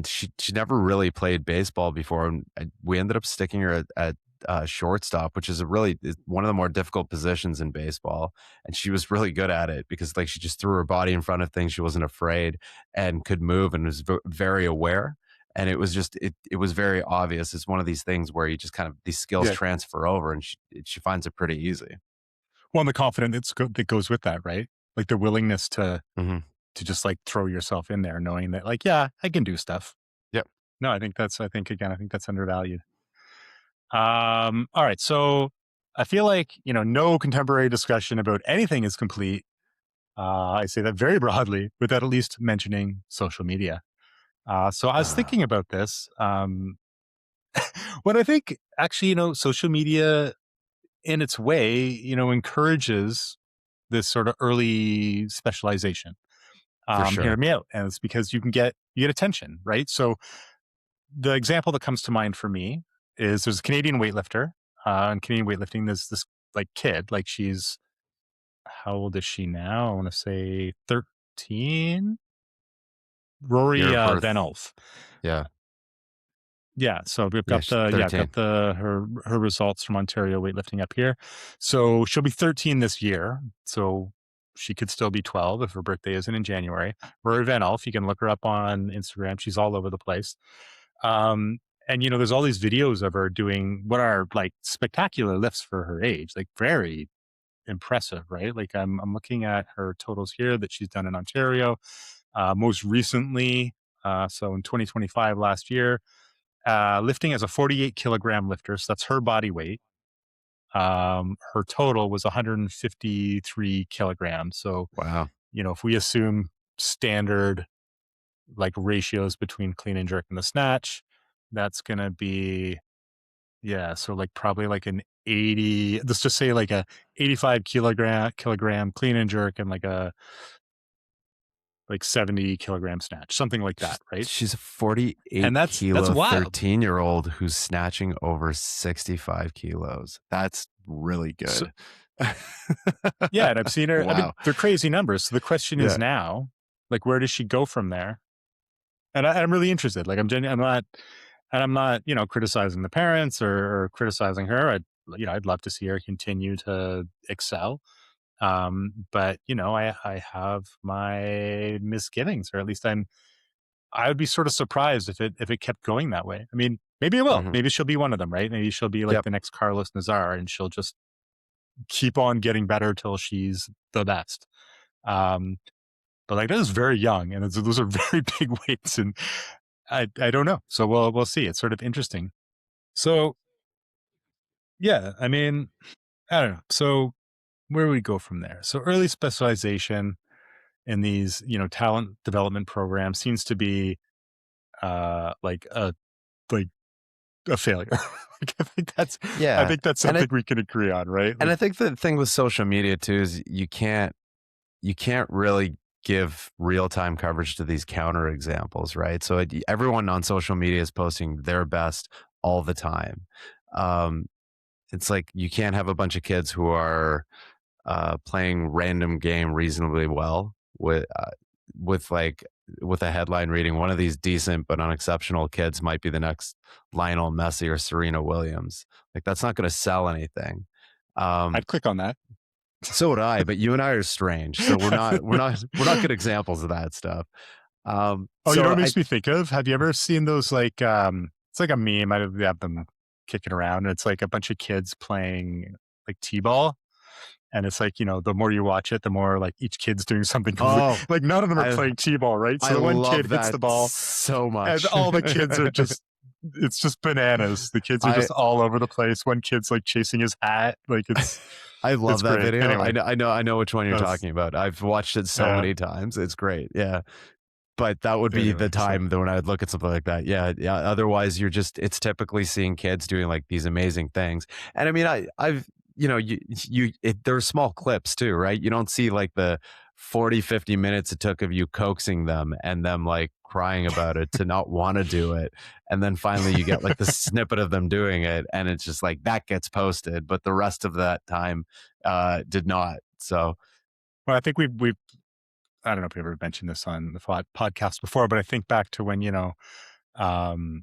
she never really played baseball before, and we ended up sticking her at shortstop, which is one of the more difficult positions in baseball. And she was really good at it because like she just threw her body in front of things. She wasn't afraid and could move and was very aware. And it was just it was very obvious. It's one of these things where you just kind of these skills yeah. transfer over, and she finds it pretty easy. Well, and the confidence that goes with that, right? Like the willingness Hmm. to just like throw yourself in there, knowing that like, yeah, I can do stuff. Yep, No, I think that's undervalued. All right. So I feel like, no contemporary discussion about anything is complete. I say that very broadly without at least mentioning social media. So I was uh, thinking about this. When I think actually, social media in its way, encourages this sort of early specialization. for Hear sure. me out. And it's because you get attention, right? So the example that comes to mind for me is there's a Canadian weightlifter. In Canadian weightlifting, there's this like kid, like she's how old is she now? I want to say 13. Rory Year of Van birth. Ulf. Yeah, Yeah, so we've yeah. got She's I've got 13. her results from Ontario weightlifting up here. So she'll be 13 this year. So she could still be 12 if her birthday isn't in January. Rory Van Ulf, you can look her up on Instagram. She's all over the place. Um, and there's all these videos of her doing what are like spectacular lifts for her age, like very impressive, right? Like I'm looking at her totals here that she's done in Ontario. Most recently, so in 2025, last year, lifting as a 48 kilogram lifter, so that's her body weight. Her total was 153 kilograms. So, Wow. if we assume standard like ratios between clean and jerk and the snatch, that's going to be, yeah. So like probably like an 80, let's just say like a 85 kilogram clean and jerk and like a like 70 kilogram snatch, something like that. Right. She's a 48 And that's kilo wild. 13-year-old who's snatching over 65 kilos. That's really So, good. yeah. And I've seen her, I mean, Wow. they're crazy numbers. So the question is Yeah. now, like, where does she go from there? And I'm really interested. Like, I'm not, criticizing the parents or criticizing her. I'd love to see her continue to excel. But I have my misgivings, or at least I would be sort of surprised if it kept going that way. I mean, maybe it will. Mhm. Maybe she'll be one of them, right? Maybe she'll be like Yep. the next Carlos Nazar, and she'll just keep on getting better till she's the best. Um, but like that is very young, and those are very big weights, and I don't know. So we'll see. It's sort of interesting. So yeah, I mean, I don't know. So where do we go from there? So early specialization in these, talent development programs seems to be like like a failure. Like, I Yeah. think that's And something we can agree on, right? I Like, think the thing with social media too is you can't really give real-time coverage to these counter examples, right? So everyone on social media is posting their best all the time. Um, it's like you can't have a bunch of kids who are playing random game reasonably well with like with a headline reading one of these decent but unexceptional kids might be the next Lionel Messi or Serena Williams. Like that's not going to sell anything. Um, I'd click on that. so would I, but you and I are strange, so we're not good examples of that stuff. Oh, you know So what it I makes me think of? Have you ever seen those like it's like a meme, I have them kicking around, and it's like a bunch of kids playing like T-ball. And it's like, the more you watch it, the more like each kid's doing something oh like none of them are I playing T-ball, right? So I the one kid love hits that the ball so and much. all the kids are just it's just bananas. The kids are I just all over the place. One kid's like chasing his hat. Like I love it's that great. video. Anyway, I know which one you're that's talking about. I've watched it so yeah. many times. It's great. Yeah. But that would be Anyway, the so time that when I would look at something like that. Yeah, yeah. Otherwise, it's typically seeing kids doing like these amazing things. And I mean, I've, there's small clips too, right? You don't see like the 40, 50 minutes it took of you coaxing them and them like crying about it to not want to do it. And then finally you get like the snippet of them doing it. And it's just like that gets posted, but the rest of that time did not. So, well, I think we've I don't know if we ever mentioned this on the podcast before, but I think back to when um,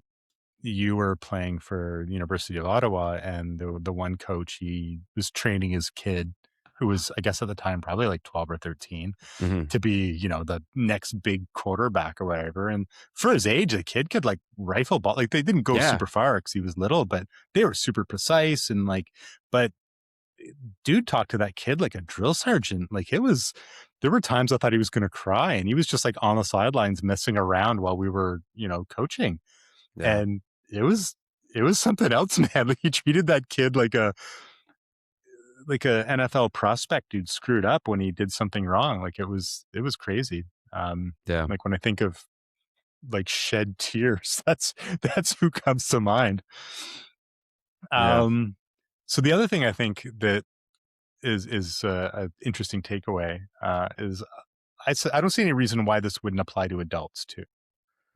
you were playing for the University of Ottawa, and the one coach, he was training his kid, who was, I guess, at the time probably like 12 or 13, mhm. to be the next big quarterback or whatever. And for his age, the kid could like rifle ball. Like they didn't go Yeah, super far because he was little, but they were super precise and like. But dude talked to that kid like a drill sergeant. Like there were times I thought he was going to cry, and he was just like on the sidelines messing around while we were, coaching. yeah, And it was, it was something else, man. Like he treated that kid like a NFL prospect dude screwed up when he did something wrong. Like it was crazy. Um, yeah, like when I think of like shed tears, that's who comes to mind. yeah. Um, so the other thing I think that is a interesting takeaway is I don't see any reason why this wouldn't apply to adults too.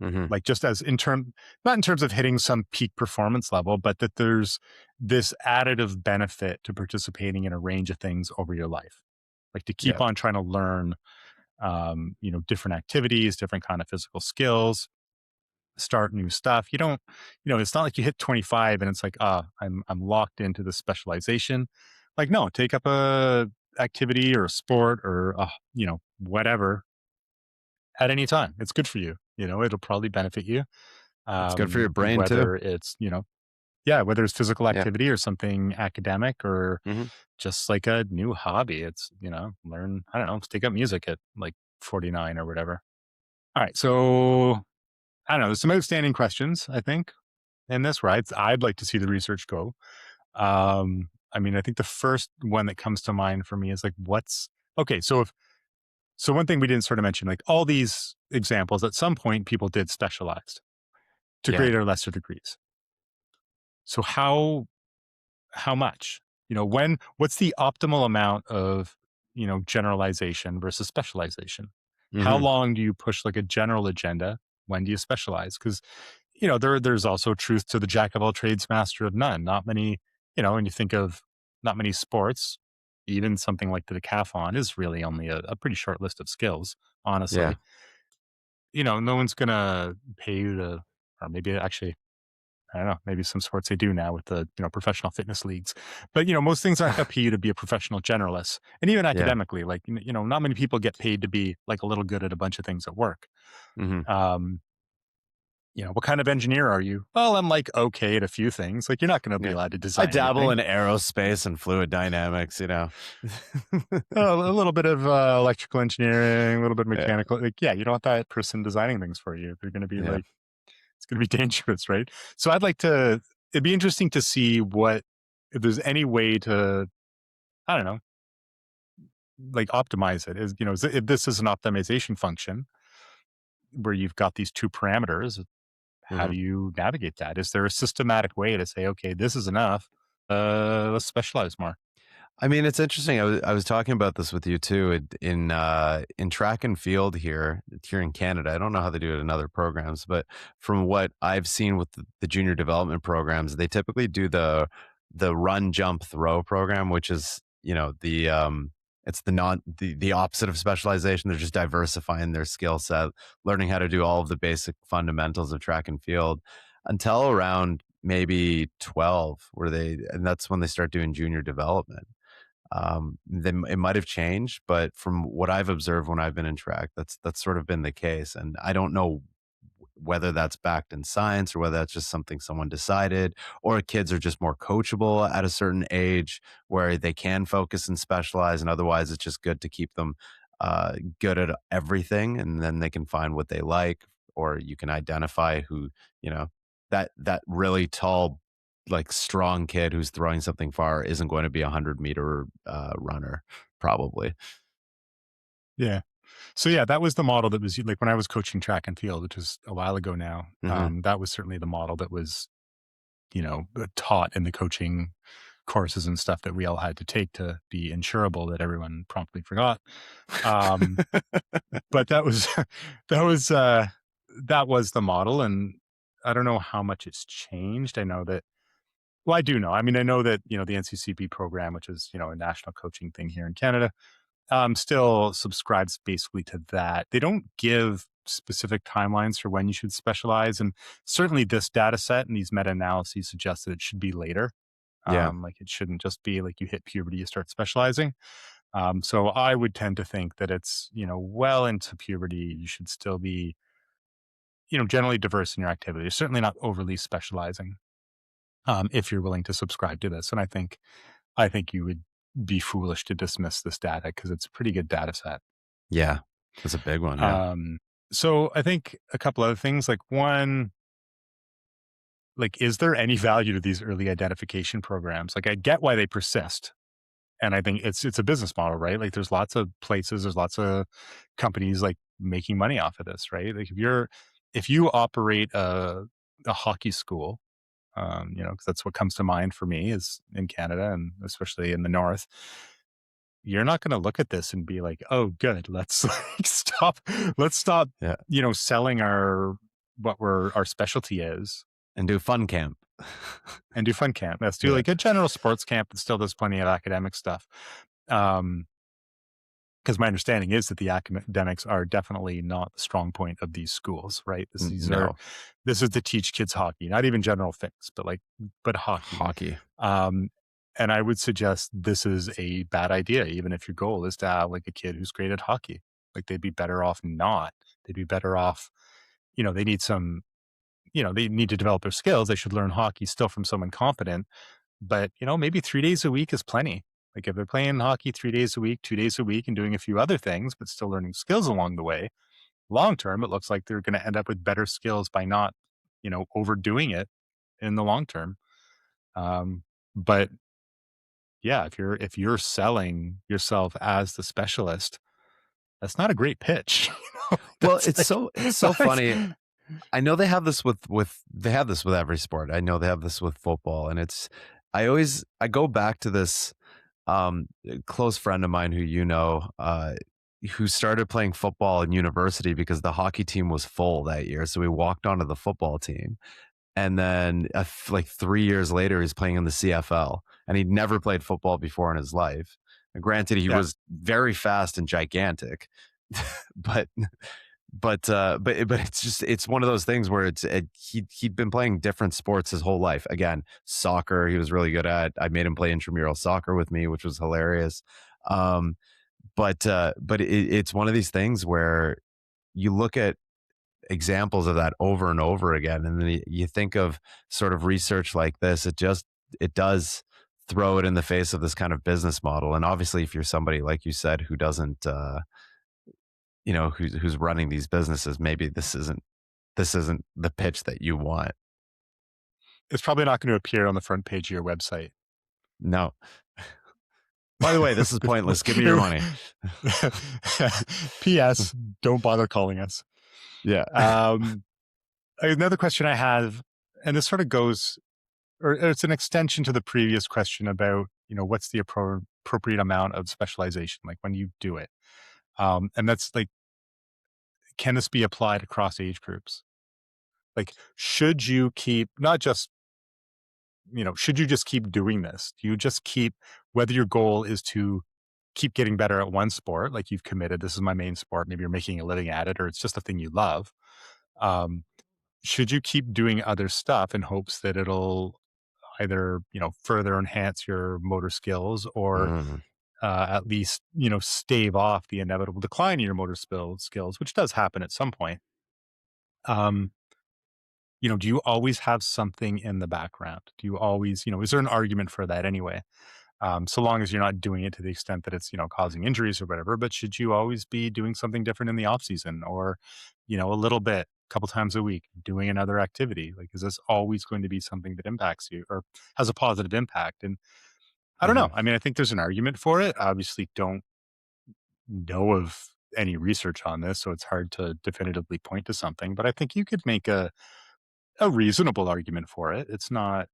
Mhm. Like just as in term, not in terms of hitting some peak performance level, but that there's this additive benefit to participating in a range of things over your life. Like to keep Yeah. on trying to learn, different activities, different kind of physical skills, start new stuff. You don't, it's not like you hit 25 and it's like, I'm locked into the specialization. Like, no, take up a activity or a sport or, whatever at any time. It's good for you. It'll probably benefit you. It's good for your brain too. Whether it's, yeah, whether it's physical Yeah. activity or something academic or Mhm. just like a new hobby. It's, learn, I don't know, take up music at like 49 or whatever. All right. So I don't know. There's some outstanding questions, I think, in this, right? I'd like to see the research go. I mean, I think the first one that comes to mind for me is like, okay? So one thing we didn't sort of mention, like all these examples, at some point, people did specialized to Yeah. greater or lesser degrees. So how much? What's the optimal amount of generalization versus specialization? How Mhm. long do you push like a general agenda? When do you specialize? Because there's also truth to the jack of all trades, master of none. Not many, when you think of not many sports, even something like the decathlon is really only a pretty short list of skills, Yeah. honestly. No one's gonna pay you to, or maybe actually, I don't know, maybe some sports they do now with the, professional fitness leagues. But, most things aren't gonna pay you to be a professional generalist. And even Yeah. academically, like, not many people get paid to be like a little good at a bunch of things at work. Mhm. Um, what kind of engineer are you? Well, I'm like okay at a few things. Like, you're not gonna be Yeah. allowed to I design dabble anything. in aerospace and fluid dynamics. A little bit of electrical engineering, a little bit of Yeah. mechanical. Like, yeah, you don't want that person designing things for you. They're gonna be Yeah. like, it's gonna be dangerous, right? So it'd be interesting to see if there's any way to, I don't know, like optimize it. If this is an optimization function where you've got these two parameters, how Mhm. do you navigate that? Is there a systematic way to say, okay, this is enough? Let's specialize more. I mean, it's interesting. I was talking about this with you too in track and field here in Canada. I don't know how they do it in other programs, but from what I've seen with the junior development programs, they typically do the run, jump, throw program, which is it's the opposite of specialization. They're just diversifying their skill set, learning how to do all of the basic fundamentals of track and field until around maybe 12, and that's when they start doing junior development. Then it might have changed, but from what I've observed when I've been in track, that's sort of been the case. And I don't know whether that's backed in science or whether that's just something someone decided, or kids are just more coachable at a certain age where they can focus and specialize, and otherwise it's just good to keep them good at everything, and then they can find what they like, or you can identify who you know. that really tall, like, strong kid who's throwing something far isn't going to be a 100-meter, runner, probably. Yeah. So yeah, that was the model that was like when I was coaching track and field, which was a while ago now. Mhm. That was certainly the model that was, taught in the coaching courses and stuff that we all had to take to be insurable that everyone promptly forgot. Um, but that was that was that was the model, and I don't know how much it's changed. I know that well, I do know. I mean, I know that the NCCB program, which is a national coaching thing here in Canada, still subscribes basically to that. They don't give specific timelines for when you should specialize, and certainly this data set and these meta analyses suggest that it should be later. Yeah. Like it shouldn't just be like you hit puberty, you start specializing. So I would tend to think that it's well into puberty, you should still be generally diverse in your activities. Certainly not overly specializing if you're willing to subscribe to this. And I think you would be foolish to dismiss this data because it's a pretty good data set. Yeah. That's a big one, yeah. Um, so I think a couple other things, like one, like, is there any value to these early identification programs? Like, I get why they persist, and I think it's a business model, right? Like, there's lots of places, there's lots of companies like making money off of this, right? Like, if you operate a hockey school, because that's what comes to mind for me is in Canada and especially in the north. You're not going to look at this and be like, "Oh, good, let's like let's stop, Yeah. selling our specialty is And do fun camp. and do fun camp. Let's do Yeah. like a general sports camp that still does plenty of academic stuff." Um, because my understanding is that the academics are definitely not the strong point of these schools, right? N These are no. this is to teach kids hockey, not even general things, but hockey. Hockey. Um, and I would suggest this is a bad idea, even if your goal is to have like a kid who's great at hockey. Like they'd be better off not. They'd be better off, they need some, they need to develop their skills. They should learn hockey still from someone competent, but maybe 3 days a week is plenty. Like if they're playing hockey 3 days a week, 2 days a week, and doing a few other things, but still learning skills along the way, long term, it looks like they're going to end up with better skills by not, overdoing it in the long term. But yeah, if you're selling yourself as the specialist, that's not a great pitch. Well, That's it's so like funny. I know they have this with they have this with every sport. I know they have this with football, and I go back to this close friend of mine who who started playing football in university because the hockey team was full that year. So he walked onto the football team. And then like 3 years later, he's playing in the CFL, and he'd never played football before in his life. And granted, he yeah, was very fast and gigantic, but but it's one of those things where he'd been playing different sports his whole life. Again, soccer he was really good at. I made him play intramural soccer with me, which was hilarious. Um, but it's one of these things where you look at examples of that over and over again, and then you think of sort of research like this. It does throw it in the face of this kind of business model. And obviously, if you're somebody like you said who doesn't who's running these businesses, maybe this isn't the pitch that you want. it's probably not going to appear on the front page of your website. No. By the way, this is pointless. Give me your money. P.S. Don't bother calling us. Yeah. Um, Another question I have, and this sort of goes, or it's an extension to the previous question about, what's the appropriate amount of specialization, like when you do it. And that's like, can this be applied across age groups? Like, should you keep not just, should you just keep doing this? Do you just keep, whether your goal is to keep getting better at one sport, like you've committed, this is my main sport, maybe you're making a living at it, or it's just a thing you love. Um, should you keep doing other stuff in hopes that it'll either, further enhance your motor skills or Mm. at least, stave off the inevitable decline in your motor skills, which does happen at some point. Um, do you always have something in the background? Do you always, is there an argument for that anyway? So long as you're not doing it to the extent that it's, causing injuries or whatever, but should you always be doing something different in the off season or, a little bit couple times a week, doing another activity? Like, is this always going to be something that impacts you or has a positive impact? And I don't know. Mhm. I mean, I think there's an argument for it. I obviously don't know of any research on this, so it's hard to definitively point to something, but I think you could make a reasonable argument for it. It's not,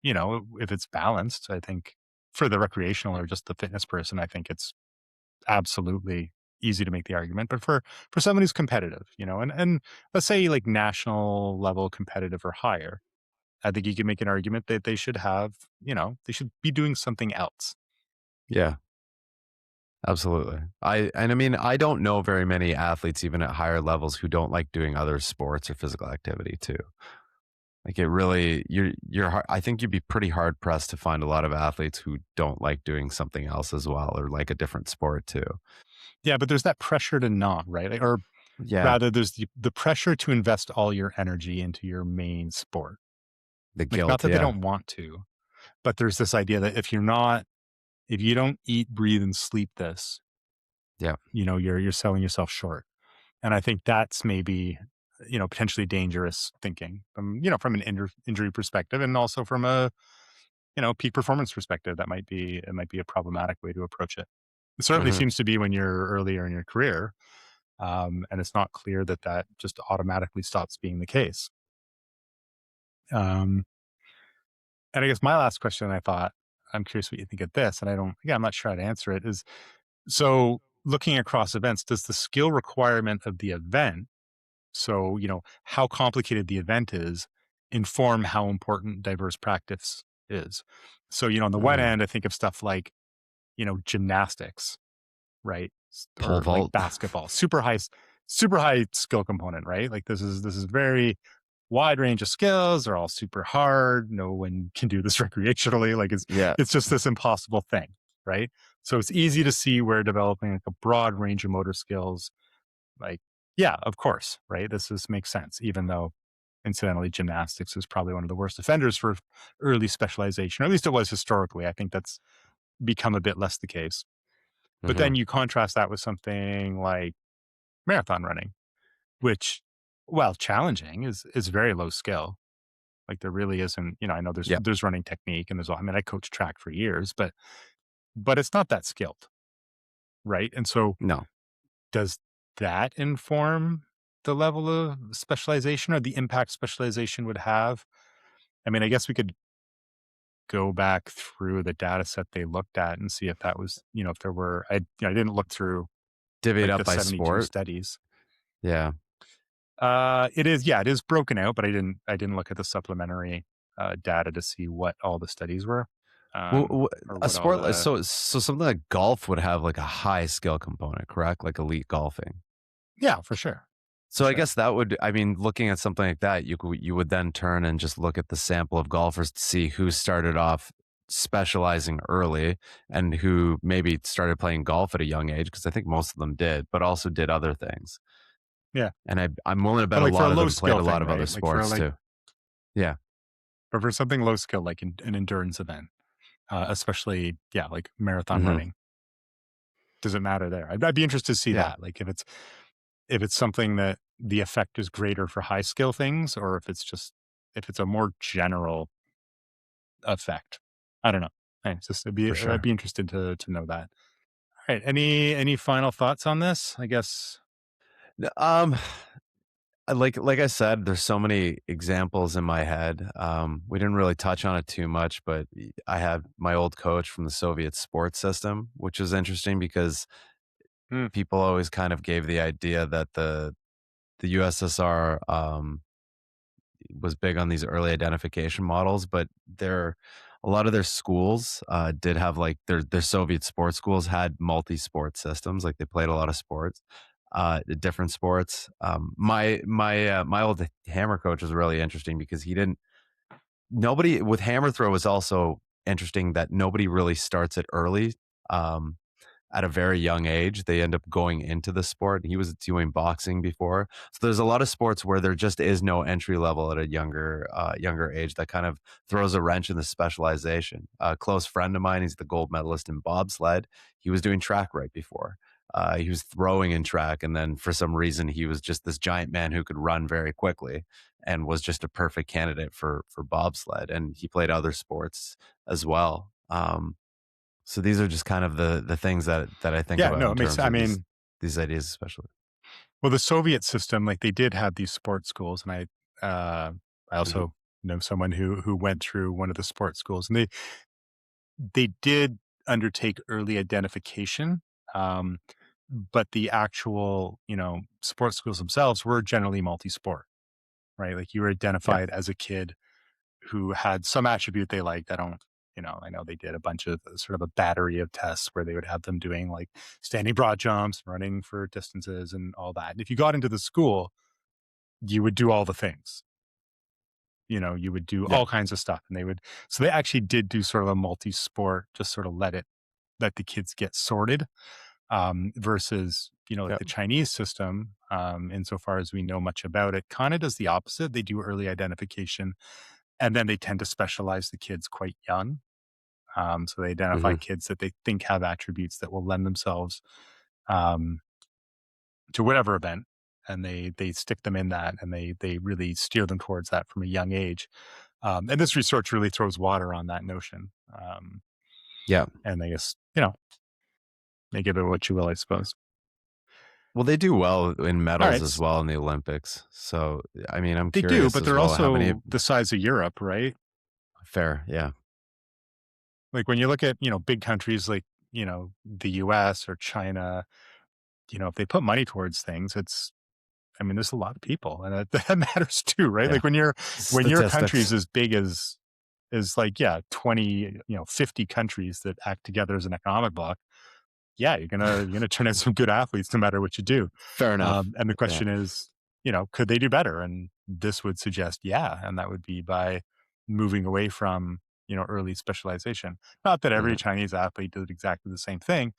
if it's balanced, I think for the recreational or just the fitness person, I think it's absolutely easy to make the argument. But for someone who's competitive, and let's say like national level competitive or higher, I think you can make an argument that they should have, they should be doing something else. Yeah, absolutely. I mean, I don't know very many athletes even at higher levels who don't like doing other sports or physical activity too. Like it really, I think you'd be pretty hard pressed to find a lot of athletes who don't like doing something else as well or like a different sport too. Yeah, but there's that pressure to not, right? Like, or Yeah, rather, there's the pressure to invest all your energy into your main sport. the Like, not guilt. that they Yeah, don't want to, but there's this idea that if you don't eat, breathe, and sleep this, yeah. you're selling yourself short. And I think that's maybe, potentially dangerous thinking from an injury perspective and also from a, peak performance perspective. It might be a problematic way to approach it. It certainly Hmm. seems to be when you're earlier in your career. And it's not clear that that just automatically stops being the case. Um, and I guess my last question, I thought, I'm curious what you think of this, and I'm not sure how to answer it. Is so looking across events, does the skill requirement of the event, so how complicated the event is, inform how important diverse practice is? So on the one Mm. end, I think of stuff like gymnastics, right? Pole Or like vault. basketball, super high skill component, right? Like this is very wide range of skills. They're all super hard. No one can do this recreationally. Like Yeah. it's just this impossible thing, right? So it's easy to see where developing like a broad range of motor skills, like yeah, of course, right? This makes sense, even though incidentally gymnastics is probably one of the worst offenders for early specialization, or at least it was historically. I think that's become a bit less the case. But Hmm. then you contrast that with something like marathon running, which, while challenging, is very low skill. Like there really isn't, I know Yeah. there's running technique and I mean, I coached track for years, but it's not that skilled, right? And so No. does that inform the level of specialization or the impact specialization would have? I mean, I guess we could go back through the data set they looked at and see if that was, if there were, I didn't look through Divvy it like up the by 72 sport. studies. Yeah. It is, yeah, it is broken out, but I didn't look at the supplementary data to see what all the studies were, Well, or a what all sport the so something like golf would have like a high skill component, correct? Like elite golfing. yeah, for sure, for So I sure. guess that would, I mean, looking at something like that, you would then turn and just look at the sample of golfers to see who started off specializing early and who maybe started playing golf at a young age, because I think most of them did, but also did other things. Yeah, And I'm willing to bet but a like for a lot of low them played skill a lot thing, of other right? Like for sports too. Yeah. but for something low skill, like an endurance event, especially yeah, like marathon Hmm. running, does it matter there? I'd be interested to see Yeah, that. Like if it's something that the effect is greater for high skill things, or if it's a more general effect. I don't know. It's just for I'd sure. be interested to know that. All right. Any final thoughts on this? I guess. Um, like I said, there's so many examples in my head. We didn't really touch on it too much, but I had my old coach from the Soviet sports system, which was interesting because Mm, people always kind of gave the idea that the USSR was big on these early identification models, but their a lot of their schools did have like their Soviet sports schools had multi-sport systems, like they played a lot of sports, different sports. My old hammer coach was really interesting because he didn't nobody with hammer throw was also interesting that nobody really starts it early. Um, at a very young age, they end up going into the sport. He was doing boxing before, so there's a lot of sports where there just is no entry level at a younger age. That kind of throws a wrench in the specialization. A close friend of mine, he's the gold medalist in bobsled. He was doing track right before. He was throwing in track, and then for some reason, he was just this giant man who could run very quickly, and was just a perfect candidate for bobsled. And he played other sports as well. So these are just kind of the things that I think Yeah, about no, in it makes. terms I of mean, these ideas, especially. well, the Soviet system, like they did have these sports schools, and I Hmm. also know someone who went through one of the sports schools, and they did undertake early identification, um, but the actual sports schools themselves were generally multi-sport, right? Like you were Yeah. identified as a kid who had some attribute they liked. I don't. I know they did a bunch of sort of a battery of tests where they would have them doing like standing broad jumps, running for distances, and all that. And if you got into the school, you would do all the things. You would do Yeah. all kinds of stuff, and so they actually did do sort of a multi-sport, just sort of let the kids get sorted, versus, like Yeah. the Chinese system, insofar as we know much about it, kind of does the opposite. They do early identification, and then they tend to specialize the kids quite young. So they identify Hmm. kids that they think have attributes that will lend themselves, um, to whatever event, and they stick them in that, and they really steer them towards that from a young age. And this research really throws water on that notion. Yeah. And I guess, they give it what you will, I suppose. Well, they do well in All medals right. as well in the Olympics. So, I mean, I'm They do, curious but as they're well how many. also the size of Europe, right? Fair, yeah, Like when you look at, big countries like, the US or China, if they put money towards things, I mean, there's a lot of people, and that matters too, right? yeah. Like when your country's Statistics. as big as like, yeah, 20, 50 countries that act together as an economic bloc, yeah, you're gonna turn out some good athletes no matter what you do. Fair enough. And the Yeah. question is, could they do better? And this would suggest, yeah, and that would be by moving away from early specialization. Not that every Mhm. Chinese athlete did exactly the same thing,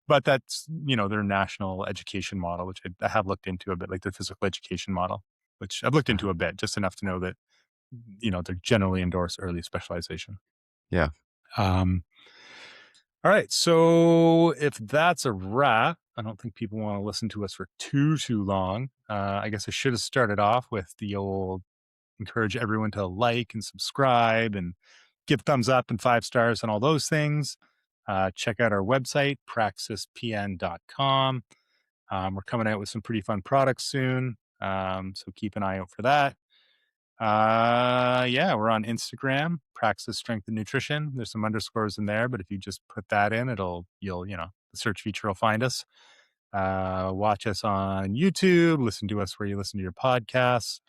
but that's their national education model, which I have looked into a bit, like their physical education model, which I've looked Uh-huh. into a bit, just enough to know that they generally endorse early specialization. Yeah. Um, all right. So if that's a wrap, I don't think people want to listen to us for too long. I guess I should have started off with the old encourage everyone to like and subscribe and give thumbs up and 5 stars and all those things. Check out our website, praxispn.com. We're coming out with some pretty fun products soon. So keep an eye out for that. Yeah, we're on Instagram, Praxis Strength and Nutrition. There's some underscores in there, but if you just put that in, the search feature will find us. Watch us on YouTube, listen to us where you listen to your podcasts.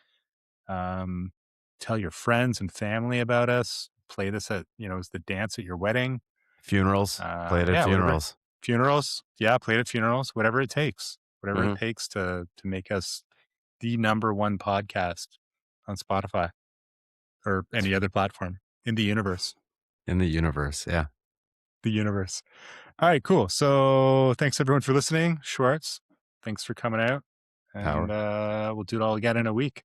Um, Tell your friends and family about us. Play this as the dance at your wedding. Funerals. Play it at Yeah, whatever. funerals. Funerals. Yeah, play it at funerals, whatever it takes. Whatever it Mhm. takes to make us the number one podcast on Spotify or any other platform in the universe. In the universe, yeah. The universe. All right, cool. So thanks everyone for listening. Schwartz, thanks for coming out. And Power. we'll do it all again in a week.